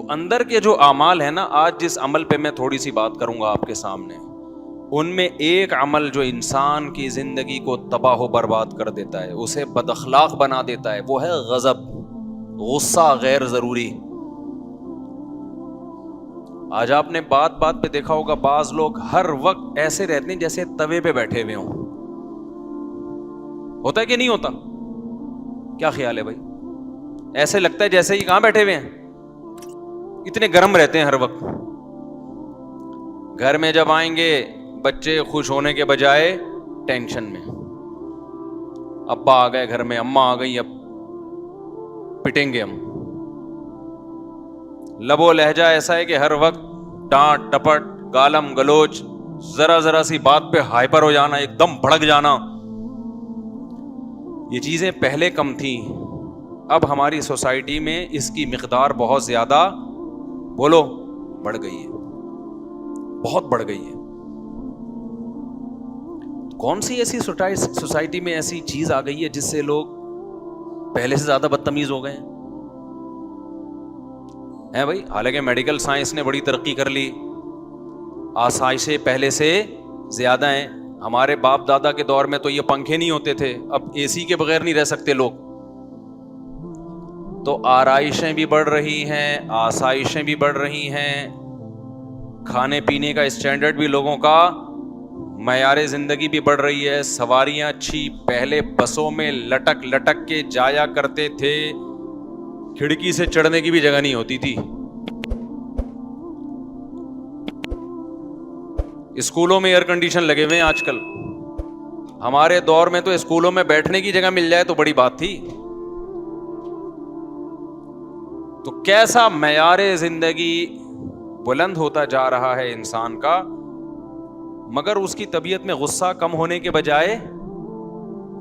تو اندر کے جو اعمال ہیں نا، آج جس عمل پہ میں تھوڑی سی بات کروں گا آپ کے سامنے، ان میں ایک عمل جو انسان کی زندگی کو تباہ و برباد کر دیتا ہے، اسے بد اخلاق بنا دیتا ہے، وہ ہے غضب، غصہ غیر ضروری۔ آج آپ نے بات بات پہ دیکھا ہوگا بعض لوگ ہر وقت ایسے رہتے ہیں جیسے توے پہ بیٹھے ہوئے ہوں۔ ہوتا ہے کہ نہیں ہوتا؟ کیا خیال ہے بھائی؟ ایسے لگتا ہے جیسے ہی کہاں بیٹھے ہوئے ہیں، اتنے گرم رہتے ہیں ہر وقت۔ گھر میں جب آئیں گے بچے خوش ہونے کے بجائے ٹینشن میں، ابا آ گئے گھر میں، اماں آ گئی، اب پٹیں گے ہم۔ لب و لہجہ ایسا ہے کہ ہر وقت ڈانٹ ڈپٹ، گالم گلوچ، ذرا ذرا سی بات پہ ہائپر ہو جانا، ایک دم بھڑک جانا۔ یہ چیزیں پہلے کم تھیں، اب ہماری سوسائٹی میں اس کی مقدار بہت زیادہ، بولو، بڑھ گئی ہے، بہت بڑھ گئی ہے۔ کون سی ایسی سوسائٹی میں ایسی چیز آ گئی ہے جس سے لوگ پہلے سے زیادہ بدتمیز ہو گئے ہیں بھائی؟ حالانکہ میڈیکل سائنس نے بڑی ترقی کر لی، آسائشیں پہلے سے زیادہ ہیں۔ ہمارے باپ دادا کے دور میں تو یہ پنکھے نہیں ہوتے تھے، اب اے سی کے بغیر نہیں رہ سکتے لوگ۔ تو آرائشیں بھی بڑھ رہی ہیں، آسائشیں بھی بڑھ رہی ہیں، کھانے پینے کا اسٹینڈرڈ بھی لوگوں کا، معیار زندگی بھی بڑھ رہی ہے، سواریاں اچھی۔ پہلے بسوں میں لٹک لٹک کے جایا کرتے تھے، کھڑکی سے چڑھنے کی بھی جگہ نہیں ہوتی تھی۔ اسکولوں میں ایئر کنڈیشن لگے ہوئے ہیں آج کل، ہمارے دور میں تو اسکولوں میں بیٹھنے کی جگہ مل جائے تو بڑی بات تھی۔ تو کیسا معیار زندگی بلند ہوتا جا رہا ہے انسان کا، مگر اس کی طبیعت میں غصہ کم ہونے کے بجائے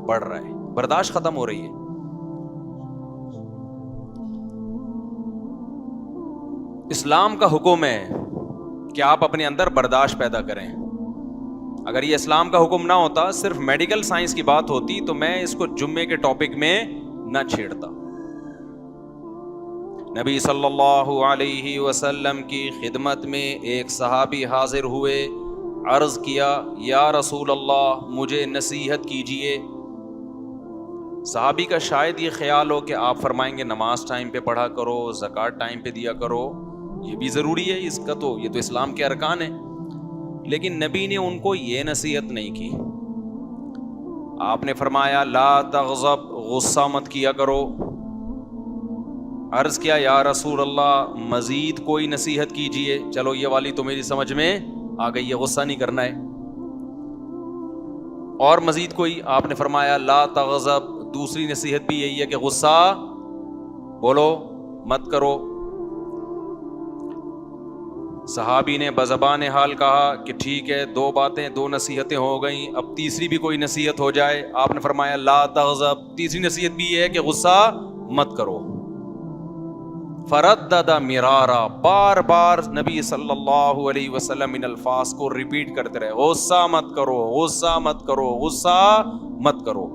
بڑھ رہا ہے، برداشت ختم ہو رہی ہے۔ اسلام کا حکم ہے کہ آپ اپنے اندر برداشت پیدا کریں۔ اگر یہ اسلام کا حکم نہ ہوتا، صرف میڈیکل سائنس کی بات ہوتی، تو میں اس کو جمعے کے ٹاپک میں نہ چھیڑتا۔ نبی صلی اللہ علیہ وسلم کی خدمت میں ایک صحابی حاضر ہوئے، عرض کیا، یا رسول اللہ مجھے نصیحت کیجئے۔ صحابی کا شاید یہ خیال ہو کہ آپ فرمائیں گے نماز ٹائم پہ پڑھا کرو، زکوٰۃ ٹائم پہ دیا کرو، یہ بھی ضروری ہے، اس کا تو یہ تو اسلام کے ارکان ہیں۔ لیکن نبی نے ان کو یہ نصیحت نہیں کی۔ آپ نے فرمایا لا تغضب، غصہ مت کیا کرو۔ عرض کیا یا رسول اللہ مزید کوئی نصیحت کیجئے۔ چلو یہ والی تو میری سمجھ میں آ گئی ہے، غصہ نہیں کرنا ہے، اور مزید کوئی؟ آپ نے فرمایا لا تغضب، دوسری نصیحت بھی یہی ہے کہ غصہ بولو مت کرو۔ صحابی نے بزبان حال کہا کہ ٹھیک ہے، دو باتیں، دو نصیحتیں ہو گئیں، اب تیسری بھی کوئی نصیحت ہو جائے۔ آپ نے فرمایا لا تغضب، تیسری نصیحت بھی یہ ہے کہ غصہ مت کرو۔ فردد مرارا، بار بار نبی صلی اللہ علیہ وسلم ان الفاظ کو ریپیٹ کرتے رہے، غصہ مت کرو، غصہ مت کرو، غصہ مت کرو۔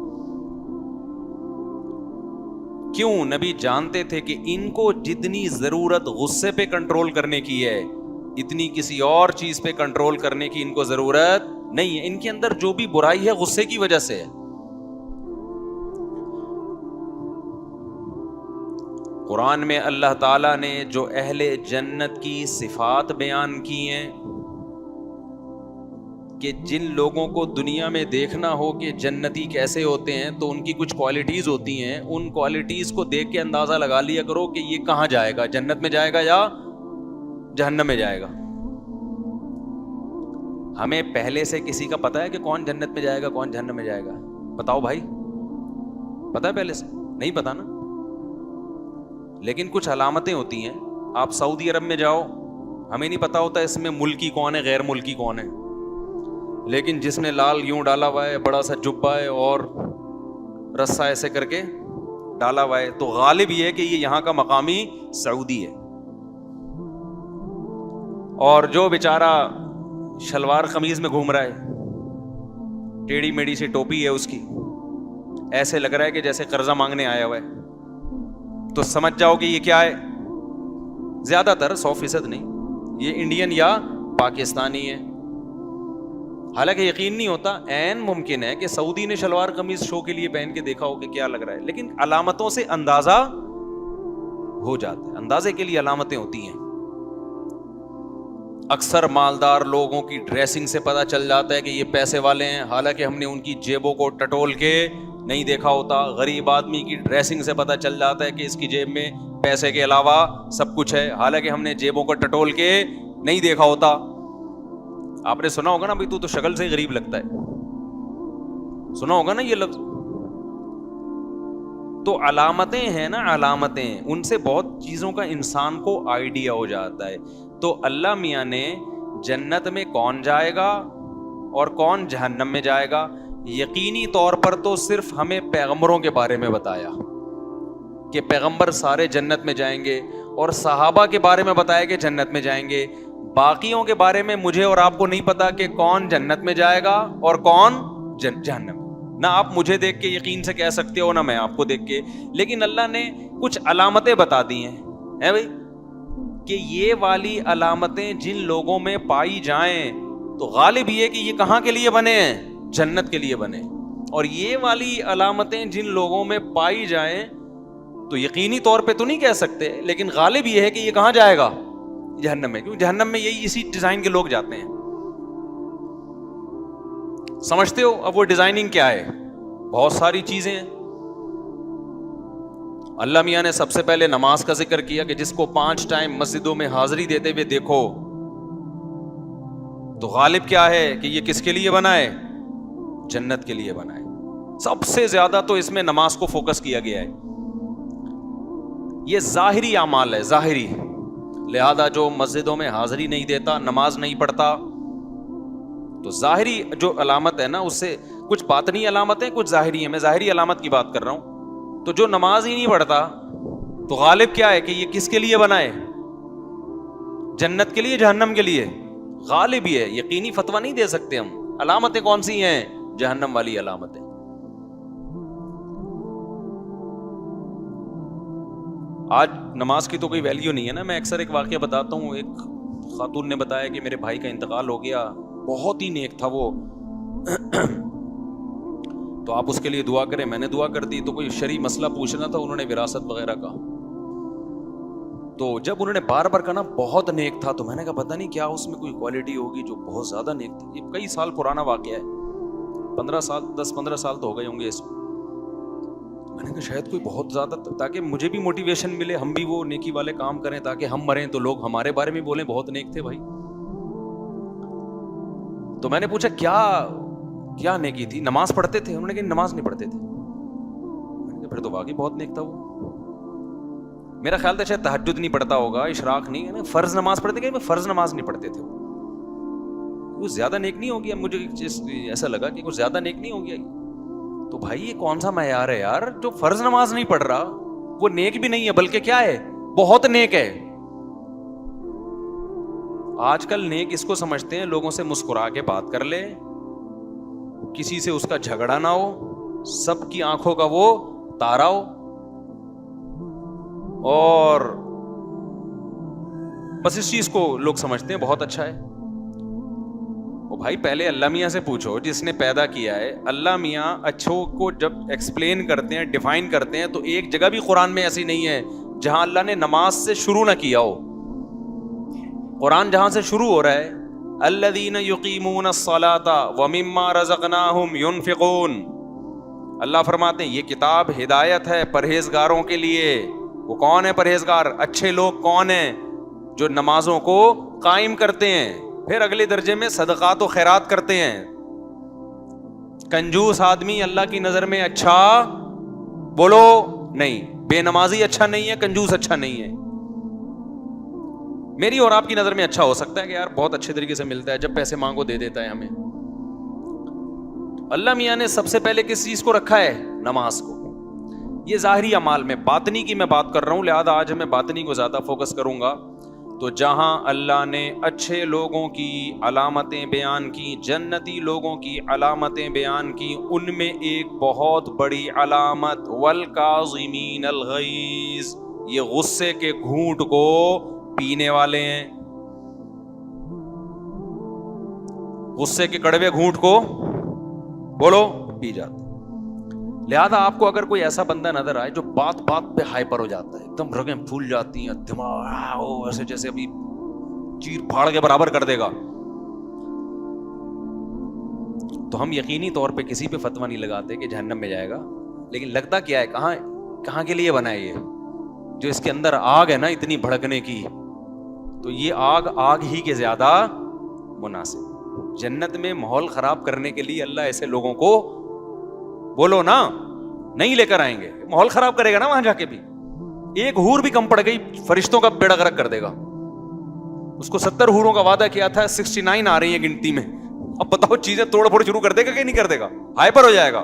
کیوں؟ نبی جانتے تھے کہ ان کو جتنی ضرورت غصے پہ کنٹرول کرنے کی ہے، اتنی کسی اور چیز پہ کنٹرول کرنے کی ان کو ضرورت نہیں ہے۔ ان کے اندر جو بھی برائی ہے غصے کی وجہ سے ہے۔ قرآن میں اللہ تعالیٰ نے جو اہل جنت کی صفات بیان کی ہیں، کہ جن لوگوں کو دنیا میں دیکھنا ہو کہ جنتی کیسے ہوتے ہیں، تو ان کی کچھ کوالٹیز ہوتی ہیں، ان کوالٹیز کو دیکھ کے اندازہ لگا لیا کرو کہ یہ کہاں جائے گا، جنت میں جائے گا یا جہنم میں جائے گا۔ ہمیں پہلے سے کسی کا پتہ ہے کہ کون جنت میں جائے گا کون جہنم میں جائے گا؟ بتاؤ بھائی، پتہ ہے پہلے سے؟ نہیں پتہ نا۔ لیکن کچھ علامتیں ہوتی ہیں۔ آپ سعودی عرب میں جاؤ، ہمیں نہیں پتہ ہوتا اس میں ملکی کون ہے غیر ملکی کون ہے، لیکن جس نے لال یوں ڈالا ہوا ہے، بڑا سا جبہ ہے اور رسہ ایسے کر کے ڈالا ہوا ہے، تو غالب یہ ہے کہ یہ یہاں کا مقامی سعودی ہے۔ اور جو بیچارہ شلوار قمیض میں گھوم رہا ہے، ٹیڑھی میڑھی سی ٹوپی ہے اس کی، ایسے لگ رہا ہے کہ جیسے قرضہ مانگنے آیا ہوا ہے، تو سمجھ جاؤ کہ یہ کیا ہے، زیادہ تر 100% نہیں، یہ انڈین یا پاکستانی ہے. حالانکہ یقین نہیں ہوتا، عین ممکن ہے کہ سعودی نے شلوار قمیض شو کے لیے پہن کے دیکھا ہو کہ کیا لگ رہا ہے، لیکن علامتوں سے اندازہ ہو جاتا ہے، اندازے کے لیے علامتیں ہوتی ہیں. اکثر مالدار لوگوں کی ڈریسنگ سے پتہ چل جاتا ہے کہ یہ پیسے والے ہیں، حالانکہ ہم نے ان کی جیبوں کو ٹٹول کے نہیں دیکھا ہوتا. غریب آدمی کی ڈریسنگ سے پتہ چل جاتا ہے کہ اس کی جیب میں پیسے کے علاوہ سب کچھ ہے، حالانکہ ہم نے جیبوں کو ٹٹول کے نہیں دیکھا ہوتا. آپ نے سنا ہوگا نا بھائی تو شکل سے غریب لگتا ہے، سنا ہوگا نا یہ لفظ. تو علامتیں ہیں نا، علامتیں، ان سے بہت چیزوں کا انسان کو آئیڈیا ہو جاتا ہے. تو اللہ میاں نے جنت میں کون جائے گا اور کون جہنم میں جائے گا یقینی طور پر تو صرف ہمیں پیغمبروں کے بارے میں بتایا کہ پیغمبر سارے جنت میں جائیں گے، اور صحابہ کے بارے میں بتایا کہ جنت میں جائیں گے. باقیوں کے بارے میں مجھے اور آپ کو نہیں پتا کہ کون جنت میں جائے گا اور کون جہنم. نہ آپ مجھے دیکھ کے یقین سے کہہ سکتے ہو، نہ میں آپ کو دیکھ کے، لیکن اللہ نے کچھ علامتیں بتا دی ہیں بھائی کہ یہ والی علامتیں جن لوگوں میں پائی جائیں تو غالب یہ کہ یہ کہاں کے لیے بنے ہیں؟ جنت کے لیے بنے. اور یہ والی علامتیں جن لوگوں میں پائی جائیں تو یقینی طور پہ تو نہیں کہہ سکتے، لیکن غالب یہ ہے کہ یہ کہاں جائے گا؟ جہنم میں. کیوں؟ جہنم میں یہی اسی ڈیزائن کے لوگ جاتے ہیں. سمجھتے ہو اب وہ ڈیزائننگ کیا ہے؟ بہت ساری چیزیں ہیں. اللہ میاں نے سب سے پہلے نماز کا ذکر کیا کہ جس کو 5 ٹائم مسجدوں میں حاضری دیتے ہوئے دیکھو تو غالب کیا ہے کہ یہ کس کے لیے بنا ہے؟ جنت کے لیے بنا ہے. سب سے زیادہ تو اس میں نماز کو فوکس کیا گیا ہے. یہ ظاہری اعمال ہے، ظاہری. لہذا جو مسجدوں میں حاضری نہیں دیتا، نماز نہیں پڑھتا، تو ظاہری جو علامت ہے نا، اس سے کچھ باطنی علامتیں کچھ ظاہری ہیں. میں ظاہری علامت کی بات کر رہا ہوں. تو جو نماز ہی نہیں پڑھتا تو غالب کیا ہے کہ یہ کس کے لیے بنا ہے؟ جنت کے لیے، جہنم کے لیے؟ غالب ہی ہے. یقینی فتویٰ نہیں دے سکتے ہم. علامتیں کون سی ہیں؟ جہنم والی علامتیں. آج نماز کی تو کوئی ویلیو نہیں ہے نا. میں اکثر ایک واقعہ بتاتا ہوں. ایک خاتون نے بتایا کہ میرے بھائی کا انتقال ہو گیا، بہت ہی نیک تھا وہ، تو آپ اس کے لیے دعا کریں. میں نے دعا کر دی. تو کوئی شرعی مسئلہ پوچھنا تھا انہوں نے، وراثت وغیرہ کا. تو جب انہوں نے بار بار کہا نا بہت نیک تھا، تو میں نے کہا پتہ نہیں کیا اس میں کوئی کوالٹی ہوگی جو بہت زیادہ نیک تھی. یہ کئی سال پرانا واقعہ ہے، 10-15 سال تو ہو گئے ہوں گے اس میں. میں نے کہا شاید کوئی بہت زیادہ، تاکہ مجھے بھی موٹیویشن ملے، ہم بھی وہ نیکی والے کام کریں تاکہ ہم مریں تو لوگ ہمارے بارے میں بولیں بہت نیک تھے بھائی. تو میں نے پوچھا کیا نیکی تھی؟ نماز پڑھتے تھے؟ انہوں نے کہا نماز نہیں پڑھتے تھے. میں نے کہا پھر تو واقعی بہت نیک تھا وہ. میرا خیال تھا شاید تہجد نہیں پڑھتا ہوگا، اشراق نہیں ہے، فرض نماز پڑھتے کہ فرض نماز نہیں پڑھتے تھے. وہ زیادہ نیک نہیں ہو گیا. مجھے ایسا لگا کہ کچھ زیادہ نیک نہیں ہو گیا. تو بھائی یہ کون سا معیار ہے یار؟ جو فرض نماز نہیں پڑھ رہا وہ نیک بھی نہیں ہے، بلکہ کیا ہے؟ بہت نیک ہے. آج کل نیک اس کو سمجھتے ہیں لوگوں سے مسکرا کے بات کر لے، کسی سے اس کا جھگڑا نہ ہو، سب کی آنکھوں کا وہ تارا ہو، اور بس اس چیز کو لوگ سمجھتے ہیں بہت اچھا ہے. وہ بھائی پہلے اللہ میاں سے پوچھو جس نے پیدا کیا ہے. اللہ میاں اچھوں کو جب ایکسپلین کرتے ہیں، ڈیفائن کرتے ہیں، تو ایک جگہ بھی قرآن میں ایسی نہیں ہے جہاں اللہ نے نماز سے شروع نہ کیا ہو. قرآن جہاں سے شروع ہو رہا ہے الذین یقیمون الصلاۃ ومما رزقناہم ینفقون، اللہ فرماتے ہیں یہ کتاب ہدایت ہے پرہیزگاروں کے لیے. وہ کون ہے پرہیزگار؟ اچھے لوگ کون ہیں؟ جو نمازوں کو قائم کرتے ہیں، پھر اگلے درجے میں صدقات و خیرات کرتے ہیں. کنجوس آدمی اللہ کی نظر میں اچھا بولو نہیں، بے نمازی اچھا نہیں ہے، کنجوس اچھا نہیں ہے. میری اور آپ کی نظر میں اچھا ہو سکتا ہے کہ یار بہت اچھے طریقے سے ملتا ہے، جب پیسے مانگو دے دیتا ہے ہمیں. اللہ میاں نے سب سے پہلے کس چیز کو رکھا ہے؟ نماز کو. یہ ظاہری اعمال میں، باطنی کی میں بات کر رہا ہوں، لہذا آج میں باطنی کو زیادہ فوکس کروں گا. تو جہاں اللہ نے اچھے لوگوں کی علامتیں بیان کی، جنتی لوگوں کی علامتیں بیان کی، ان میں ایک بہت بڑی علامت والکاظمین الغیظ، یہ غصے کے گھونٹ کو پینے والے ہیں, غصے کے کڑوے گھونٹ کو بولو پی جاتے. لہذا آپ کو اگر کوئی ایسا بندہ نظر آئے جو بات بات پہ ہائپر ہو جاتا ہے, ایک دم رگیں پھول جاتی ہیں, دماغ ایسے جیسے ابھی چیر پھاڑ کے برابر کر دے گا, تو ہم یقینی طور پہ کسی پہ فتویٰ نہیں لگاتے کہ جہنم میں جائے گا. لیکن لگتا کیا ہے, کہاں کے لیے بنا ہے یہ, جو اس کے اندر آگ ہے نا اتنی بھڑکنے کی, تو یہ آگ ہی کے زیادہ مناسب. جنت میں ماحول خراب کرنے کے لیے اللہ ایسے لوگوں کو بولو نا نہیں لے کر آئیں گے. ماحول خراب کرے گا نا وہاں جا کے بھی, ایک حور بھی کم پڑ گئی فرشتوں کا بیڑا غرق کر دے گا. اس کو 70 حوروں کا وعدہ کیا تھا, 69 آ رہی ہیں گنتی میں. اب بتاؤ چیزیں توڑ پھوڑ شروع کر دے گا کہ نہیں کر دے گا, ہائپر ہو جائے گا.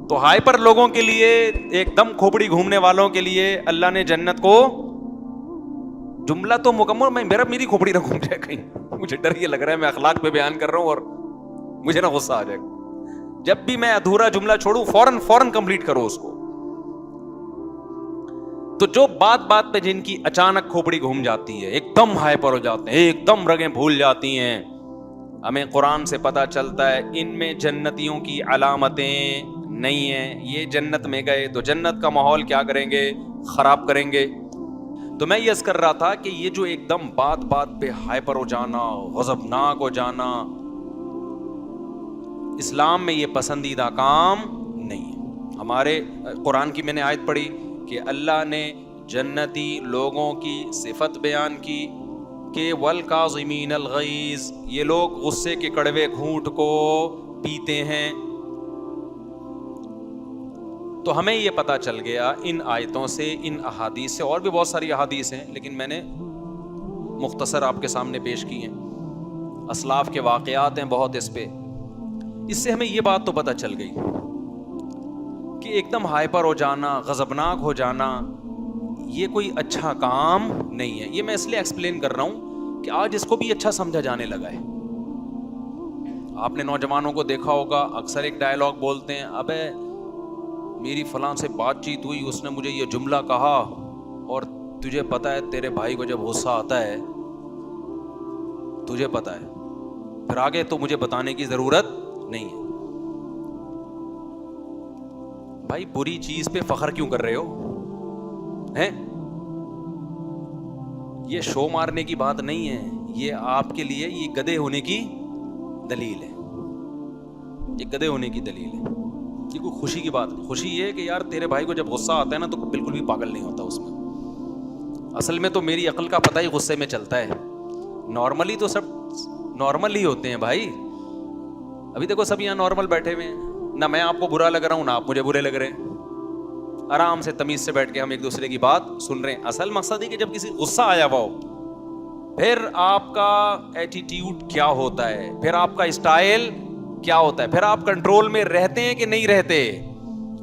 تو ہائپر لوگوں کے لیے, ایک دم کھوپڑی گھومنے والوں کے لیے اللہ نے جنت کو, جملہ تو مکمل, میری کھوپڑی نہ گھوم جائے کہیں, مجھے ڈر یہ لگ رہا ہے میں اخلاق پہ بیان کر رہا ہوں اور مجھے نہ غصہ آ جائے گا. جب بھی میں ادھورا جملہ چھوڑوں فوراً کمپلیٹ کرو اس کو. تو جو بات پہ جن کی اچانک کھوپڑی گھوم جاتی ہے, ایک دم ہائپر ہو جاتے ہیں, ایک دم رگیں بھول جاتی ہیں, ہمیں قرآن سے پتا چلتا ہے ان میں جنتیوں کی علامتیں نہیں ہیں. یہ جنت میں گئے تو جنت کا ماحول کیا کریں گے, خراب کریں گے. تو میں یہ عرض کر رہا تھا کہ یہ جو ایک دم بات پہ ہائپر ہو جانا, غضبناک ہو جانا, اسلام میں یہ پسندیدہ کام نہیں ہے. ہمارے قرآن کی میں نے آیت پڑھی کہ اللہ نے جنتی لوگوں کی صفت بیان کی کہ والکاظمین الغیظ, یہ لوگ غصے کے کڑوے گھونٹ کو پیتے ہیں. تو ہمیں یہ پتا چل گیا ان آیتوں سے, ان احادیث سے, اور بھی بہت ساری احادیث ہیں لیکن میں نے مختصر آپ کے سامنے پیش کی ہیں, اسلاف کے واقعات ہیں بہت اس پہ. اس سے ہمیں یہ بات تو پتہ چل گئی کہ ایک دم ہائپر ہو جانا, غضبناک ہو جانا, یہ کوئی اچھا کام نہیں ہے. یہ میں اس لیے ایکسپلین کر رہا ہوں کہ آج اس کو بھی اچھا سمجھا جانے لگا ہے. آپ نے نوجوانوں کو دیکھا ہوگا, اکثر ایک ڈائلاگ بولتے ہیں, ابے میری فلاں سے بات چیت ہوئی, اس نے مجھے یہ جملہ کہا, اور تجھے پتا ہے تیرے بھائی کو جب غصہ آتا ہے, تجھے پتا ہے, پھر آگے تو مجھے بتانے کی ضرورت نہیں ہے. بھائی بری چیز پہ فخر کیوں کر رہے ہو ہیں؟ یہ شو مارنے کی بات نہیں ہے, یہ آپ کے لیے یہ گدھے ہونے کی دلیل ہے, یہ گدھے ہونے کی دلیل ہے. یہ کوئی خوشی کی بات نہیں. خوشی یہ ہے کہ یار تیرے بھائی کو جب غصہ آتا ہے نا تو بالکل بھی پاگل نہیں ہوتا اس میں. اصل میں تو میری عقل کا پتہ ہی غصے میں چلتا ہے. نارملی تو سب نارمل ہی ہوتے ہیں بھائی. ابھی دیکھو سب یہاں نارمل بیٹھے ہوئے ہیں, نہ میں آپ کو برا لگ رہا ہوں نہ آپ مجھے برے لگ رہے ہیں. آرام سے تمیز سے بیٹھ کے ہم ایک دوسرے کی بات سن رہے ہیں. اصل مقصد ہے کہ جب کسی غصہ آیا ہوا ہو, پھر آپ کا ایٹیٹیوڈ کیا ہوتا ہے, پھر آپ کا اسٹائل کیا ہوتا ہے, پھر آپ کنٹرول میں رہتے ہیں کہ نہیں رہتے.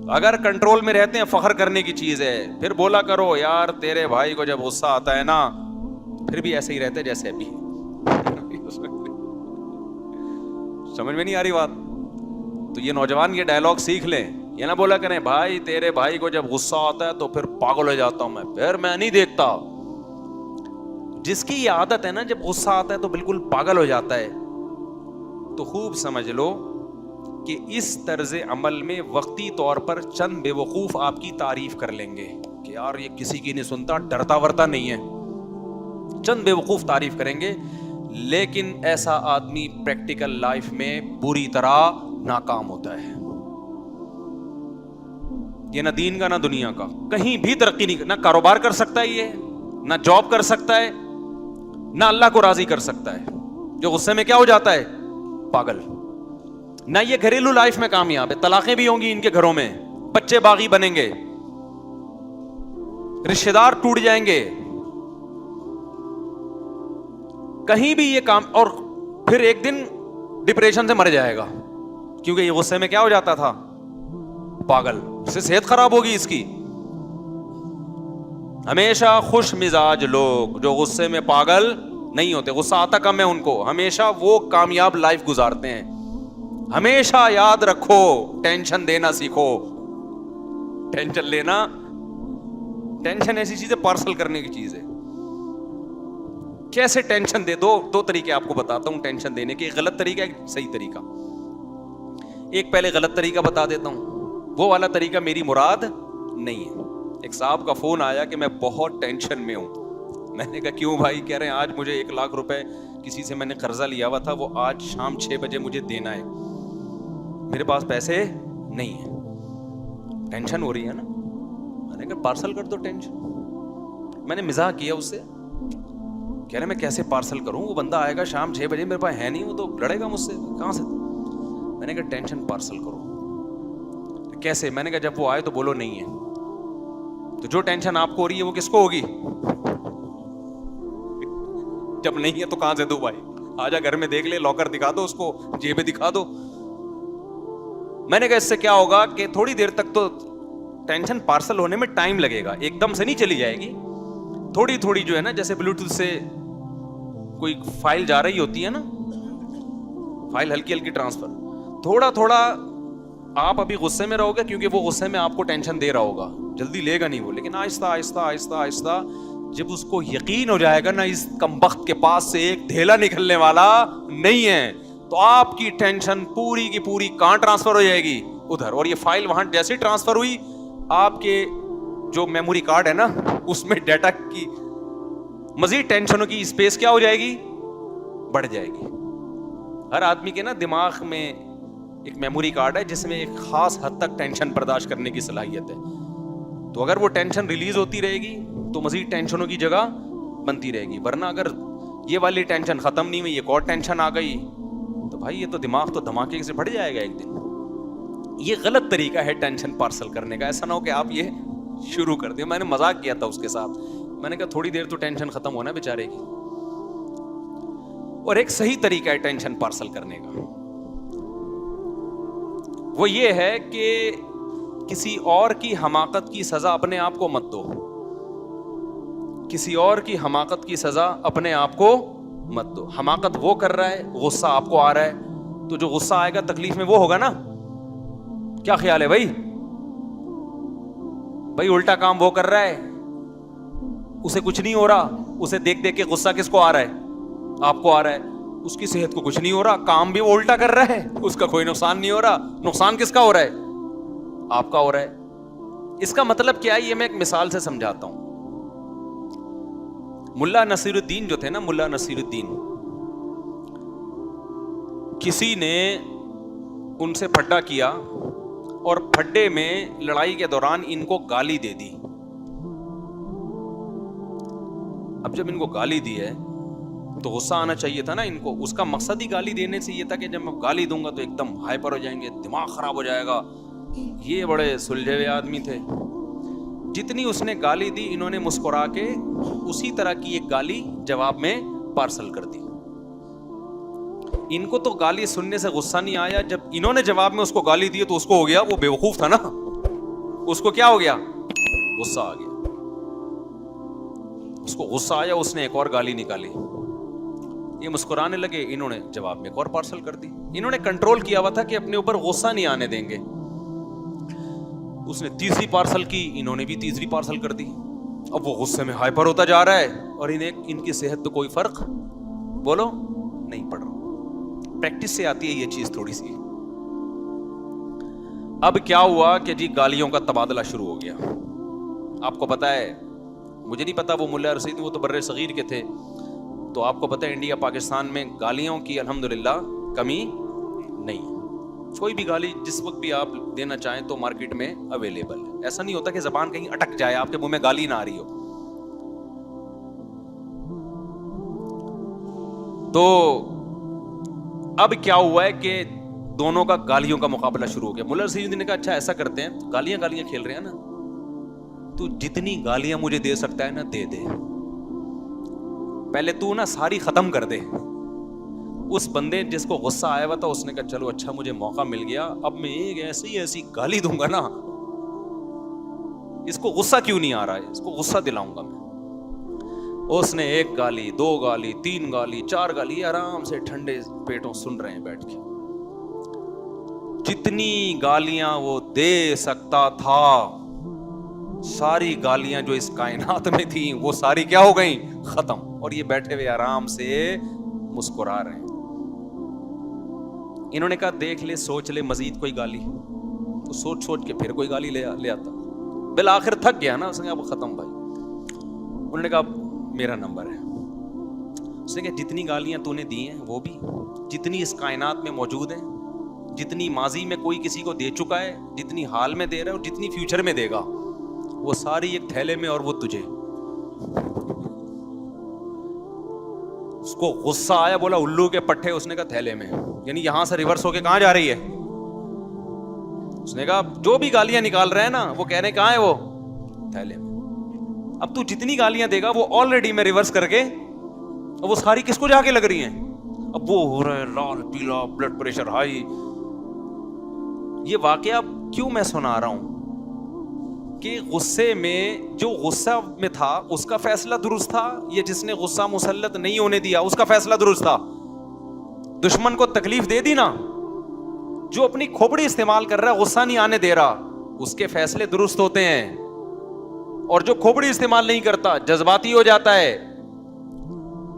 اگر کنٹرول میں رہتے ہیں فخر کرنے کی چیز ہے. پھر بولا کرو یار تیرے بھائی کو جب غصہ آتا ہے نا پھر بھی ایسے ہی رہتے جیسے ابھی. سمجھ میں نہیں آ رہی بات؟ تو یہ نوجوان یہ ڈائلاگ سیکھ لیں. یہ نہ بولا کریں بھائی تیرے بھائی کو جب غصہ آتا ہے تو پھر پاگل ہو جاتا ہوں میں, پھر میں نہیں دیکھتا. جس کی یہ عادت ہے نا جب غصہ آتا ہے تو بالکل پاگل ہو جاتا ہے, تو خوب سمجھ لو کہ اس طرز عمل میں وقتی طور پر چند بے وقوف آپ کی تعریف کر لیں گے کہ یار یہ کسی کی نہیں سنتا, ڈرتا ورتا نہیں ہے. چند بے وقوف تعریف کریں گے, لیکن ایسا آدمی پریکٹیکل لائف میں بری طرح ناکام ہوتا ہے. یہ نہ دین کا نہ دنیا کا, کہیں بھی ترقی نہیں, نہ کاروبار کر سکتا ہے, یہ نہ جاب کر سکتا ہے, نہ اللہ کو راضی کر سکتا ہے. جو غصے میں کیا ہو جاتا ہے, پاگل. نہ یہ گھریلو لائف میں کامیاب ہے, طلاقیں بھی ہوں گی ان کے گھروں میں, بچے باغی بنیں گے, رشتہ دار ٹوٹ جائیں گے, کہیں بھی یہ کام, اور پھر ایک دن ڈپریشن سے مر جائے گا کیونکہ یہ غصے میں کیا ہو جاتا تھا, پاگل. اس سے صحت خراب ہوگی اس کی. ہمیشہ خوش مزاج لوگ جو غصے میں پاگل نہیں ہوتے, غصہ آتا کم ہے ان کو, ہمیشہ وہ کامیاب لائف گزارتے ہیں. ہمیشہ یاد رکھو ٹینشن دینا سیکھو. ٹینشن لینا ٹینشن ایسی چیز ہے پارسل کرنے کی چیز ہے. کیسے ٹینشن دے؟ دو طریقے آپ کو بتاتا ہوں ٹینشن دینے کے. ایک غلط طریقہ، ایک صحیح طریقہ. ایک پہلے غلط طریقہ بتا دیتا ہوں. وہ والا طریقہ میری مراد نہیں ہے. ایک صاحب کا فون آیا کہ میں بہت ٹینشن میں ہوں. میں نے کہا کیوں بھائی؟ کہہ رہے ہیں آج مجھے 1 لاکھ روپے کسی سے میں نے قرضہ لیا ہوا تھا, وہ آج شام 6 بجے مجھے دینا ہے, میرے پاس پیسے نہیں ہیں. ٹینشن ہو رہی ہے نا. میں نے کہا پارسل کر دو ٹینشن. میں نے مزاح کیا اس سے. کہہ رہے میں کیسے پارسل کروں؟ وہ بندہ آئے گا شام 6 بجے, میرے پاس ہے نہیں, وہ تو لڑے گا مجھ سے, کہاں سے؟ میں نے کہا ٹینشن پارسل کرو. کیسے؟ میں نے کہا جب وہ آئے تو بولو نہیں ہے. تو جو ٹینشن آپ کو ہو رہی ہے وہ کس کو ہوگی؟ جب نہیں ہے تو کہاں سے دوں بھائی؟ آجا گھر میں دیکھ لے, لاکر دکھا دو اس کو, جیبیں دکھا دو. میں نے کہا اس سے کیا ہوگا کہ تھوڑی دیر تک تو ٹینشن پارسل ہونے میں ٹائم لگے گا, ایک دم سے نہیں چلی جائے گی. تھوڑی تھوڑی جو ہے نا, جیسے بلوٹوتھ سے کوئی فائل جا رہی ہوتی ہے نا, فائل ہلکی ہلکی ٹرانسفر, تھوڑا تھوڑا. آپ ابھی غصے میں رہو گے کیونکہ وہ غصے میں آپ کو ٹینشن دے رہا ہوگا, جلدی لے گا نہیں وہ, لیکن آہستہ آہستہ آہستہ آہستہ جب اس کو یقین ہو جائے گا نا اس کمبخت کے پاس سے ایک ڈھیلا نکلنے والا نہیں ہے, تو آپ کی ٹینشن پوری کی پوری کہاں ٹرانسفر ہو جائے گی؟ ادھر. اور یہ فائل وہاں جیسے ٹرانسفر ہوئی, آپ کے جو میموری کارڈ ہے نا اس میں ڈیٹا کی مزید ٹینشنوں کی اسپیس کیا ہو جائے گی؟ بڑھ جائے گی. ہر آدمی کے نا دماغ میں ایک میموری کارڈ ہے جس میں ایک خاص حد تک ٹینشن برداشت کرنے کی صلاحیت ہے. تو اگر وہ ٹینشن ریلیز ہوتی رہے گی تو مزید ٹینشنوں کی جگہ بنتی رہے گی, ورنہ اگر یہ والی ٹینشن ختم نہیں ہوئی, ایک اور ٹینشن آ گئی, تو بھائی یہ تو دماغ تو دھماکے سے بڑھ جائے گا ایک دن. یہ غلط طریقہ ہے ٹینشن پارسل کرنے کا. ایسا نہ ہو کہ آپ یہ شروع کر دیں. میں نے مذاق کیا تھا اس کے ساتھ, میں نے کہا تھوڑی دیر تو ٹینشن ختم ہونا بیچارے کی. اور ایک صحیح طریقہ ہے ٹینشن پارسل کرنے کا, وہ یہ ہے کہ کسی اور کی حماقت کی سزا اپنے آپ کو مت دو. کسی اور کی حماقت کی سزا اپنے آپ کو مت دو. حماقت وہ کر رہا ہے, غصہ آپ کو آ رہا ہے, تو جو غصہ آئے گا تکلیف میں وہ ہوگا نا. کیا خیال ہے بھائی؟ الٹا کام وہ کر رہا ہے, اسے کچھ نہیں ہو رہا, اسے دیکھ دیکھ کے غصہ کس کو آ رہا ہے؟ آپ کو آ رہا ہے. اس کی صحت کو کچھ نہیں ہو رہا, کام بھی وہ الٹا کر رہا ہے, اس کا کوئی نقصان نہیں ہو رہا. نقصان کس کا ہو رہا ہے؟ آپ کا ہو رہا ہے. اس کا مطلب کیا ہے؟ یہ میں ایک مثال سے سمجھاتا ہوں. ملا نصیر الدین جو تھے نا, ملا نصیر الدین, کسی نے ان سے پھڈا کیا اور پھڈے میں لڑائی کے دوران ان کو گالی دے دی. اب جب ان کو گالی دی ہے تو غصہ آنا چاہیے تھا نا ان کو. اس کا مقصد ہی گالی دینے سے یہ تھا کہ جب میں گالی دوں گا تو ایک دم ہائپر ہو جائیں گے, دماغ خراب ہو جائے گا. یہ بڑے سلجھے ہوئے آدمی تھے. جتنی اس نے گالی دی, انہوں نے مسکرا کے اسی طرح کی ایک گالی جواب میں پارسل کر دی. ان کو تو گالی سننے سے غصہ نہیں آیا, جب انہوں نے جواب میں اس کو گالی دی تو اس کو ہو گیا, وہ بیوقوف تھا نا, اس کو کیا ہو گیا؟ غصہ آ گیا. اس کو غصہ آیا, اس نے ایک اور گالی نکالی. یہ مسکرانے لگے, انہوں نے جواب میں ایک اور پارسل کر دی. انہوں نے کنٹرول کیا ہوا تھا کہ اپنے اوپر غصہ نہیں آنے دیں گے. اس نے تیسری پارسل کی, انہوں نے بھی تیسری پارسل کر دی. اب وہ غصے میں ہائپر ہوتا جا رہا ہے اور ان کی صحت پہ کوئی فرق بولو نہیں پڑ رہا. پریکٹس سے آتی ہے یہ چیز تھوڑی سی. اب کیا ہوا کہ جی گالیوں کا تبادلہ شروع ہو گیا. آپ کو پتا ہے, مجھے نہیں پتا وہ ملا رشید وہ تو بر صغیر کے تھے, تو آپ کو پتا ہے انڈیا پاکستان میں گالیوں کی الحمدللہ کمی نہیں. کوئی بھی گالی جس وقت بھی آپ دینا چاہیں تو مارکیٹ میں اویلیبل ہے. ایسا نہیں ہوتا کہ زبان کہیں اٹک جائے, آپ کے منہ میں گالی نہ آ رہی ہو. تو اب کیا ہوا ہے کہ دونوں کا گالیوں کا مقابلہ شروع ہو گیا. ملا رشید نے کہا اچھا ایسا کرتے ہیں, گالیاں کھیل رہے ہیں نا, تو جتنی گالیاں مجھے دے سکتا ہے نا دے دے, پہلے تو نا ساری ختم کر دے. اس بندے جس کو غصہ آیا ہوا تھا اس نے کہا چلو اچھا مجھے موقع مل گیا, اب میں ایک ایسی گالی دوں گا نا, اس کو غصہ کیوں نہیں آ رہا ہے, اس کو غصہ دلاؤں گا میں. اس نے 1 گالی 2 گالی 3 گالی 4 گالی, آرام سے ٹھنڈے پیٹوں سن رہے ہیں بیٹھ کے. جتنی گالیاں وہ دے سکتا تھا ساری گالیاں جو اس کائنات میں تھیں وہ ساری کیا ہو گئیں؟ ختم. اور یہ بیٹھے ہوئے آرام سے مسکرا رہے ہیں. انہوں نے کہا دیکھ لے، سوچ لے مزید کوئی گالی. تو سوچ سوچ کے پھر کوئی گالی لے آتا. بالآخر تھک گیا نا، اس نے کہا اب ختم بھائی. انہوں نے کہا میرا نمبر ہے. اس نے کہا جتنی گالیاں تو نے دی ہیں وہ بھی، جتنی اس کائنات میں موجود ہیں، جتنی ماضی میں کوئی کسی کو دے چکا ہے، جتنی حال میں دے رہا ہے اور جتنی فیوچر میں دے گا، وہ ساری ایک تھیلے میں اور وہ تجھے. اس کو غصہ آیا، بولا الو کے پٹھے. اس نے کہا تھیلے میں، یعنی یہاں سے ریورس ہو کے کہاں جا رہی ہے؟ اس نے کہا جو بھی گالیاں نکال رہے ہیں نا وہ کہہ رہے ہیں کہاں ہے وہ؟ تھیلے میں. اب تو جتنی گالیاں دے گا وہ آلریڈی میں ریورس کر کے، وہ ساری کس کو جا کے لگ رہی ہیں؟ اب وہ ہو رہا ہے لال پیلا، بلڈ پریشر ہائی. یہ واقعہ کیوں میں سنا رہا ہوں کہ غصے میں، جو غصہ میں تھا اس کا فیصلہ درست تھا، یہ جس نے غصہ مسلط نہیں ہونے دیا اس کا فیصلہ درست تھا. دشمن کو تکلیف دے دی نا، جو اپنی کھوپڑی استعمال کر رہا ہے، غصہ نہیں آنے دے رہا، اس کے فیصلے درست ہوتے ہیں. اور جو کھوپڑی استعمال نہیں کرتا، جذباتی ہو جاتا ہے،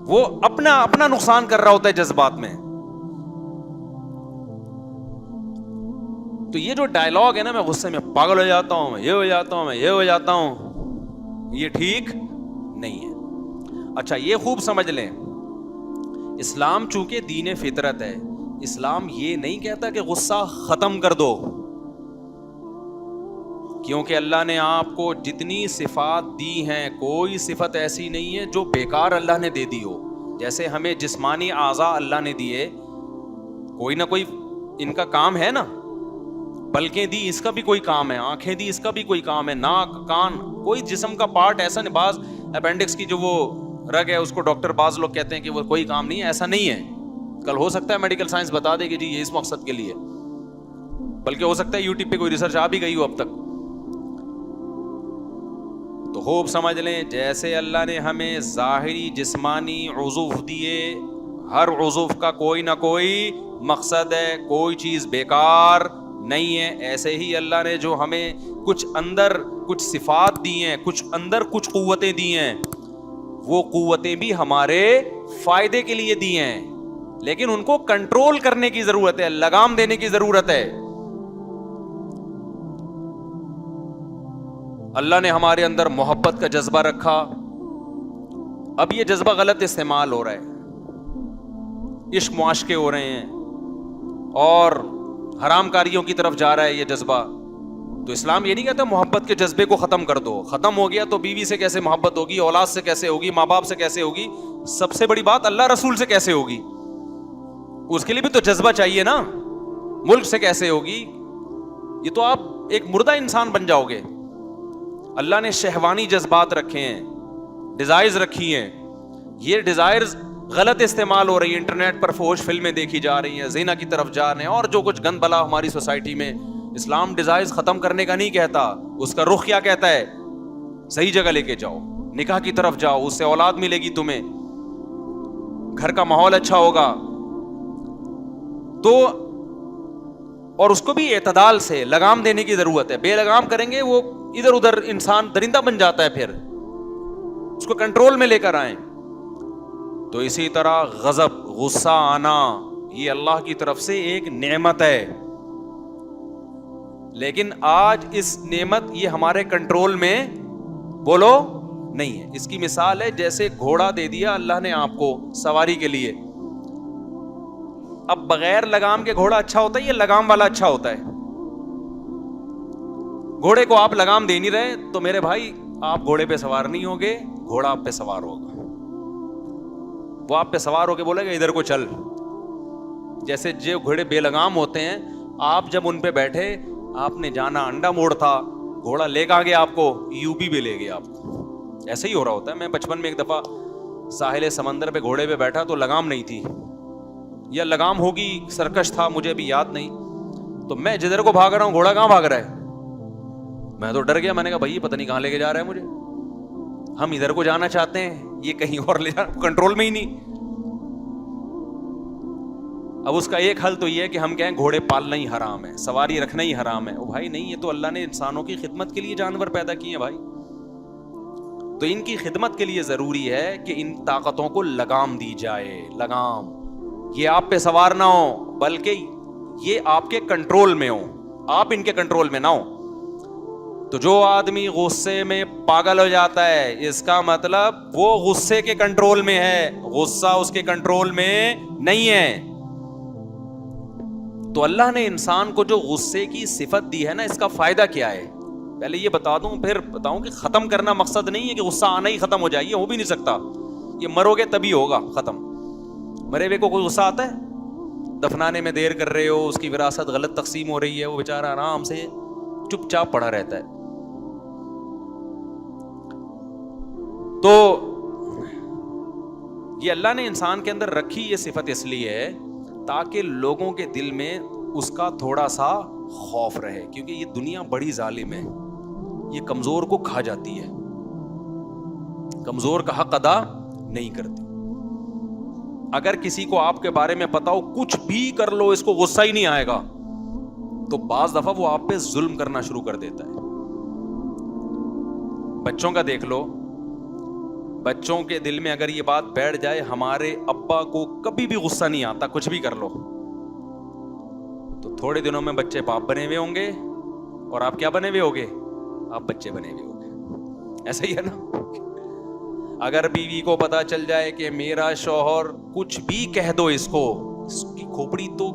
وہ اپنا نقصان کر رہا ہوتا ہے جذبات میں. تو یہ جو ڈائلاگ ہے نا، میں غصے میں پاگل ہو جاتا ہوں، میں یہ ہو جاتا ہوں، میں یہ ہو جاتا ہوں، یہ ٹھیک نہیں ہے. اچھا یہ خوب سمجھ لیں، اسلام چونکہ دین فطرت ہے، اسلام یہ نہیں کہتا کہ غصہ ختم کر دو، کیونکہ اللہ نے آپ کو جتنی صفات دی ہیں کوئی صفت ایسی نہیں ہے جو بیکار اللہ نے دے دی ہو. جیسے ہمیں جسمانی اعضاء اللہ نے دیے، کوئی نہ کوئی ان کا کام ہے نا. پلکیں دی، اس کا بھی کوئی کام ہے. آنکھیں دی، اس کا بھی کوئی کام ہے. ناک، کان، کوئی جسم کا پارٹ ایسا نہیں. بعض اپینڈکس کی جو وہ رگ ہے اس کو ڈاکٹر بعض لوگ کہتے ہیں کہ وہ کوئی کام نہیں ہے، ایسا نہیں ہے. کل ہو سکتا ہے میڈیکل سائنس بتا دے کہ جی یہ اس مقصد کے لیے، بلکہ ہو سکتا ہے یوٹیوب پہ کوئی ریسرچ آ بھی گئی ہو اب تک. تو خوب سمجھ لیں، جیسے اللہ نے ہمیں ظاہری جسمانی عضو دیے، ہر عضو کا کوئی نہ کوئی مقصد ہے، کوئی چیز بیکار نہیں ہے. ایسے ہی اللہ نے جو ہمیں کچھ اندر کچھ صفات دی ہیں، کچھ اندر کچھ قوتیں دی ہیں، وہ قوتیں بھی ہمارے فائدے کے لیے دی ہیں، لیکن ان کو کنٹرول کرنے کی ضرورت ہے، لگام دینے کی ضرورت ہے. اللہ نے ہمارے اندر محبت کا جذبہ رکھا، اب یہ جذبہ غلط استعمال ہو رہا ہے، عشق معاشقے ہو رہے ہیں اور حرام کاریوں کی طرف جا رہا ہے یہ جذبہ. تو اسلام یہ نہیں کہتا محبت کے جذبے کو ختم کر دو. ختم ہو گیا تو بیوی سے کیسے محبت ہوگی، اولاد سے کیسے ہوگی، ماں باپ سے کیسے ہوگی، سب سے بڑی بات اللہ رسول سے کیسے ہوگی؟ اس کے لیے بھی تو جذبہ چاہیے نا. ملک سے کیسے ہوگی؟ یہ تو آپ ایک مردہ انسان بن جاؤ گے. اللہ نے شہوانی جذبات رکھے ہیں، ڈیزائرز رکھی ہیں. یہ ڈیزائرز غلط استعمال ہو رہی ہیں، انٹرنیٹ پر فحش فلمیں دیکھی جا رہی ہیں، زنا کی طرف جا رہے ہیں اور جو کچھ گند بلا ہماری سوسائٹی میں. اسلام ڈیزائرز ختم کرنے کا نہیں کہتا، اس کا رخ کیا کہتا ہے؟ صحیح جگہ لے کے جاؤ، نکاح کی طرف جاؤ، اس سے اولاد ملے گی تمہیں، گھر کا ماحول اچھا ہوگا. تو اور اس کو بھی اعتدال سے لگام دینے کی ضرورت ہے. بے لگام کریں گے وہ ادھر ادھر انسان درندہ بن جاتا ہے، پھر اس کو کنٹرول میں لے کر آئیں. تو اسی طرح غضب، غصہ آنا، یہ اللہ کی طرف سے ایک نعمت ہے، لیکن آج اس نعمت یہ ہمارے کنٹرول میں بولو نہیں ہے. اس کی مثال ہے جیسے گھوڑا دے دیا اللہ نے آپ کو سواری کے لیے. اب بغیر لگام کے گھوڑا اچھا ہوتا ہے یا لگام والا اچھا ہوتا ہے؟ گھوڑے کو آپ لگام دے نہیں رہے تو میرے بھائی آپ گھوڑے پہ سوار نہیں ہوگے، گھوڑا آپ پہ سوار ہوگا. وہ آپ پہ سوار ہو کے بولے گا ادھر کو چل. جیسے جو گھوڑے بے لگام ہوتے ہیں، آپ جب ان پہ بیٹھے، آپ نے جانا انڈا موڑ تھا، گھوڑا لے کے گیا آپ کو یو پی بھی لے گیا آپ کو. ایسے ہی ہو رہا ہوتا ہے. میں بچپن میں ایک دفعہ ساحل سمندر پہ گھوڑے پہ بیٹھا تو لگام نہیں تھی، یا لگام ہوگی، سرکش تھا، مجھے بھی یاد نہیں. تو میں جدھر کو بھاگ رہا ہوں گھوڑا کہاں بھاگ رہا ہے؟ میں تو ڈر گیا. میں نے کہا بھائی پتہ نہیں کہاں لے کے جا رہا ہے مجھے. ہم ادھر کو جانا چاہتے ہیں، یہ کہیں اور لے جا، کنٹرول میں ہی نہیں. اب اس کا ایک حل تو یہ ہے کہ ہم کہیں گھوڑے پالنا ہی حرام ہے, سواری رکھنا ہی حرام ہے. او بھائی نہیں, یہ تو اللہ نے انسانوں کی خدمت کے لیے جانور پیدا کیے ہیں بھائی, تو ان کی خدمت کے لیے ضروری ہے کہ ان طاقتوں کو لگام دی جائے. لگام یہ آپ پہ سوار نہ ہو, بلکہ یہ آپ کے کنٹرول میں ہو, آپ ان کے کنٹرول میں نہ ہو. تو جو آدمی غصے میں پاگل ہو جاتا ہے, اس کا مطلب وہ غصے کے کنٹرول میں ہے, غصہ اس کے کنٹرول میں نہیں ہے. تو اللہ نے انسان کو جو غصے کی صفت دی ہے نا, اس کا فائدہ کیا ہے پہلے یہ بتا دوں, پھر بتاؤں کہ ختم کرنا مقصد نہیں ہے کہ غصہ آنا ہی ختم ہو جائے, یہ ہو بھی نہیں سکتا. یہ مرو گے تبھی ہوگا ختم. مرے ہوئے کو کوئی غصہ آتا ہے؟ دفنانے میں دیر کر رہے ہو, اس کی وراثت غلط تقسیم ہو رہی ہے, وہ بیچارہ آرام سے چپ چاپ پڑا رہتا ہے. تو یہ اللہ نے انسان کے اندر رکھی یہ صفت اس لیے ہے تاکہ لوگوں کے دل میں اس کا تھوڑا سا خوف رہے, کیونکہ یہ دنیا بڑی ظالم ہے, یہ کمزور کو کھا جاتی ہے, کمزور کا حق ادا نہیں کرتی. اگر کسی کو آپ کے بارے میں پتا ہو کچھ بھی کر لو اس کو غصہ ہی نہیں آئے گا, تو بعض دفعہ وہ آپ پہ ظلم کرنا شروع کر دیتا ہے. بچوں کا دیکھ لو, بچوں کے دل میں اگر یہ بات بیٹھ جائے ہمارے ابا کو کبھی بھی غصہ نہیں آتا, کچھ بھی کر لو, تو تھوڑے دنوں میں بچے باپ بنے ہوئے ہوں گے اور آپ کیا بنے ہوئے ہوگے, آپ بچے بنے ہوئے ہوگے. ایسا ہی ہے نا. اگر بیوی کو پتا چل جائے کہ میرا شوہر کچھ بھی کہہ دو اس کو, اس کی کھوپڑی تو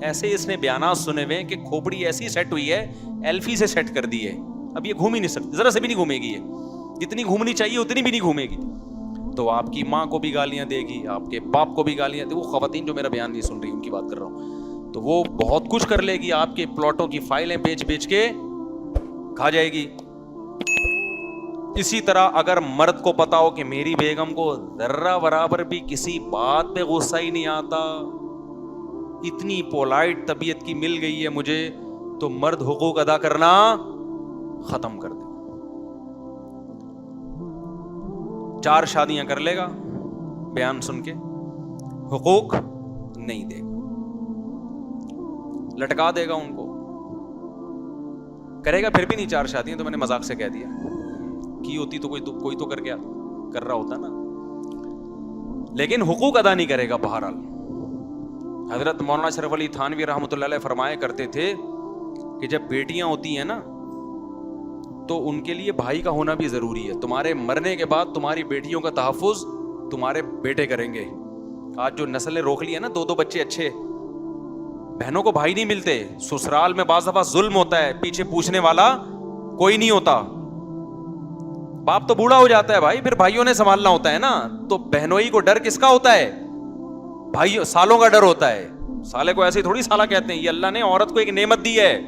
ایسے, اس نے بیانات سنے ہوئے کہ کھوپڑی ایسی سیٹ ہوئی ہے, ایلفی سے سیٹ کر دی ہے, اب یہ گھوم ہی نہیں سکتی, ذرا سے بھی نہیں گھومے گی, یہ جتنی گھومنی چاہیے اتنی بھی نہیں گھومے گی. تو آپ کی ماں کو بھی گالیاں دے گی, آپ کے باپ کو بھی گالیاں دے, وہ خواتین جو میرا بیان نہیں سن رہی ان کی بات کر رہا ہوں, تو وہ بہت کچھ کر لے گی, آپ کے پلاٹوں کی فائلیں بیچ بیچ کے کھا جائے گی. اسی طرح اگر مرد کو پتا ہو کہ میری بیگم کو ذرہ برابر بھی کسی بات پہ غصہ ہی نہیں آتا, اتنی پولائٹ طبیعت کی مل گئی ہے مجھے, تو مرد حقوق ادا کرنا ختم کر دے. 4 شادیاں کر لے گا بیان سن کے, حقوق نہیں دے گا, لٹکا دے گا ان کو, کرے گا پھر بھی نہیں 4 شادیاں, تو میں نے مذاق سے کہہ دیا, کی ہوتی تو کوئی تو کر رہا ہوتا نا, لیکن حقوق ادا نہیں کرے گا. بہرحال حضرت مولانا اشرف علی تھانوی رحمۃ اللہ علیہ فرمایا کرتے تھے کہ جب بیٹیاں ہوتی ہیں نا تو ان کے لیے بھائی کا ہونا بھی ضروری ہے. تمہارے مرنے کے بعد تمہاری بیٹیوں کا تحفظ تمہارے بیٹے کریں گے. آج جو نسلیں روک لی ہے نا, 2 بچے اچھے, بہنوں کو بھائی نہیں ملتے, سسرال میں بعض دفعہ ظلم ہوتا ہے, پیچھے پوچھنے والا کوئی نہیں ہوتا, باپ تو بوڑھا ہو جاتا ہے بھائی, پھر بھائیوں نے سنبھالنا ہوتا ہے نا. تو بہنوئی کو ڈر کس کا ہوتا ہے؟ بھائی سالوں کا ڈر ہوتا ہے. سالے کو ایسے تھوڑی سالہ کہتے ہیں, یہ اللہ نے عورت کو ایک نعمت دی ہے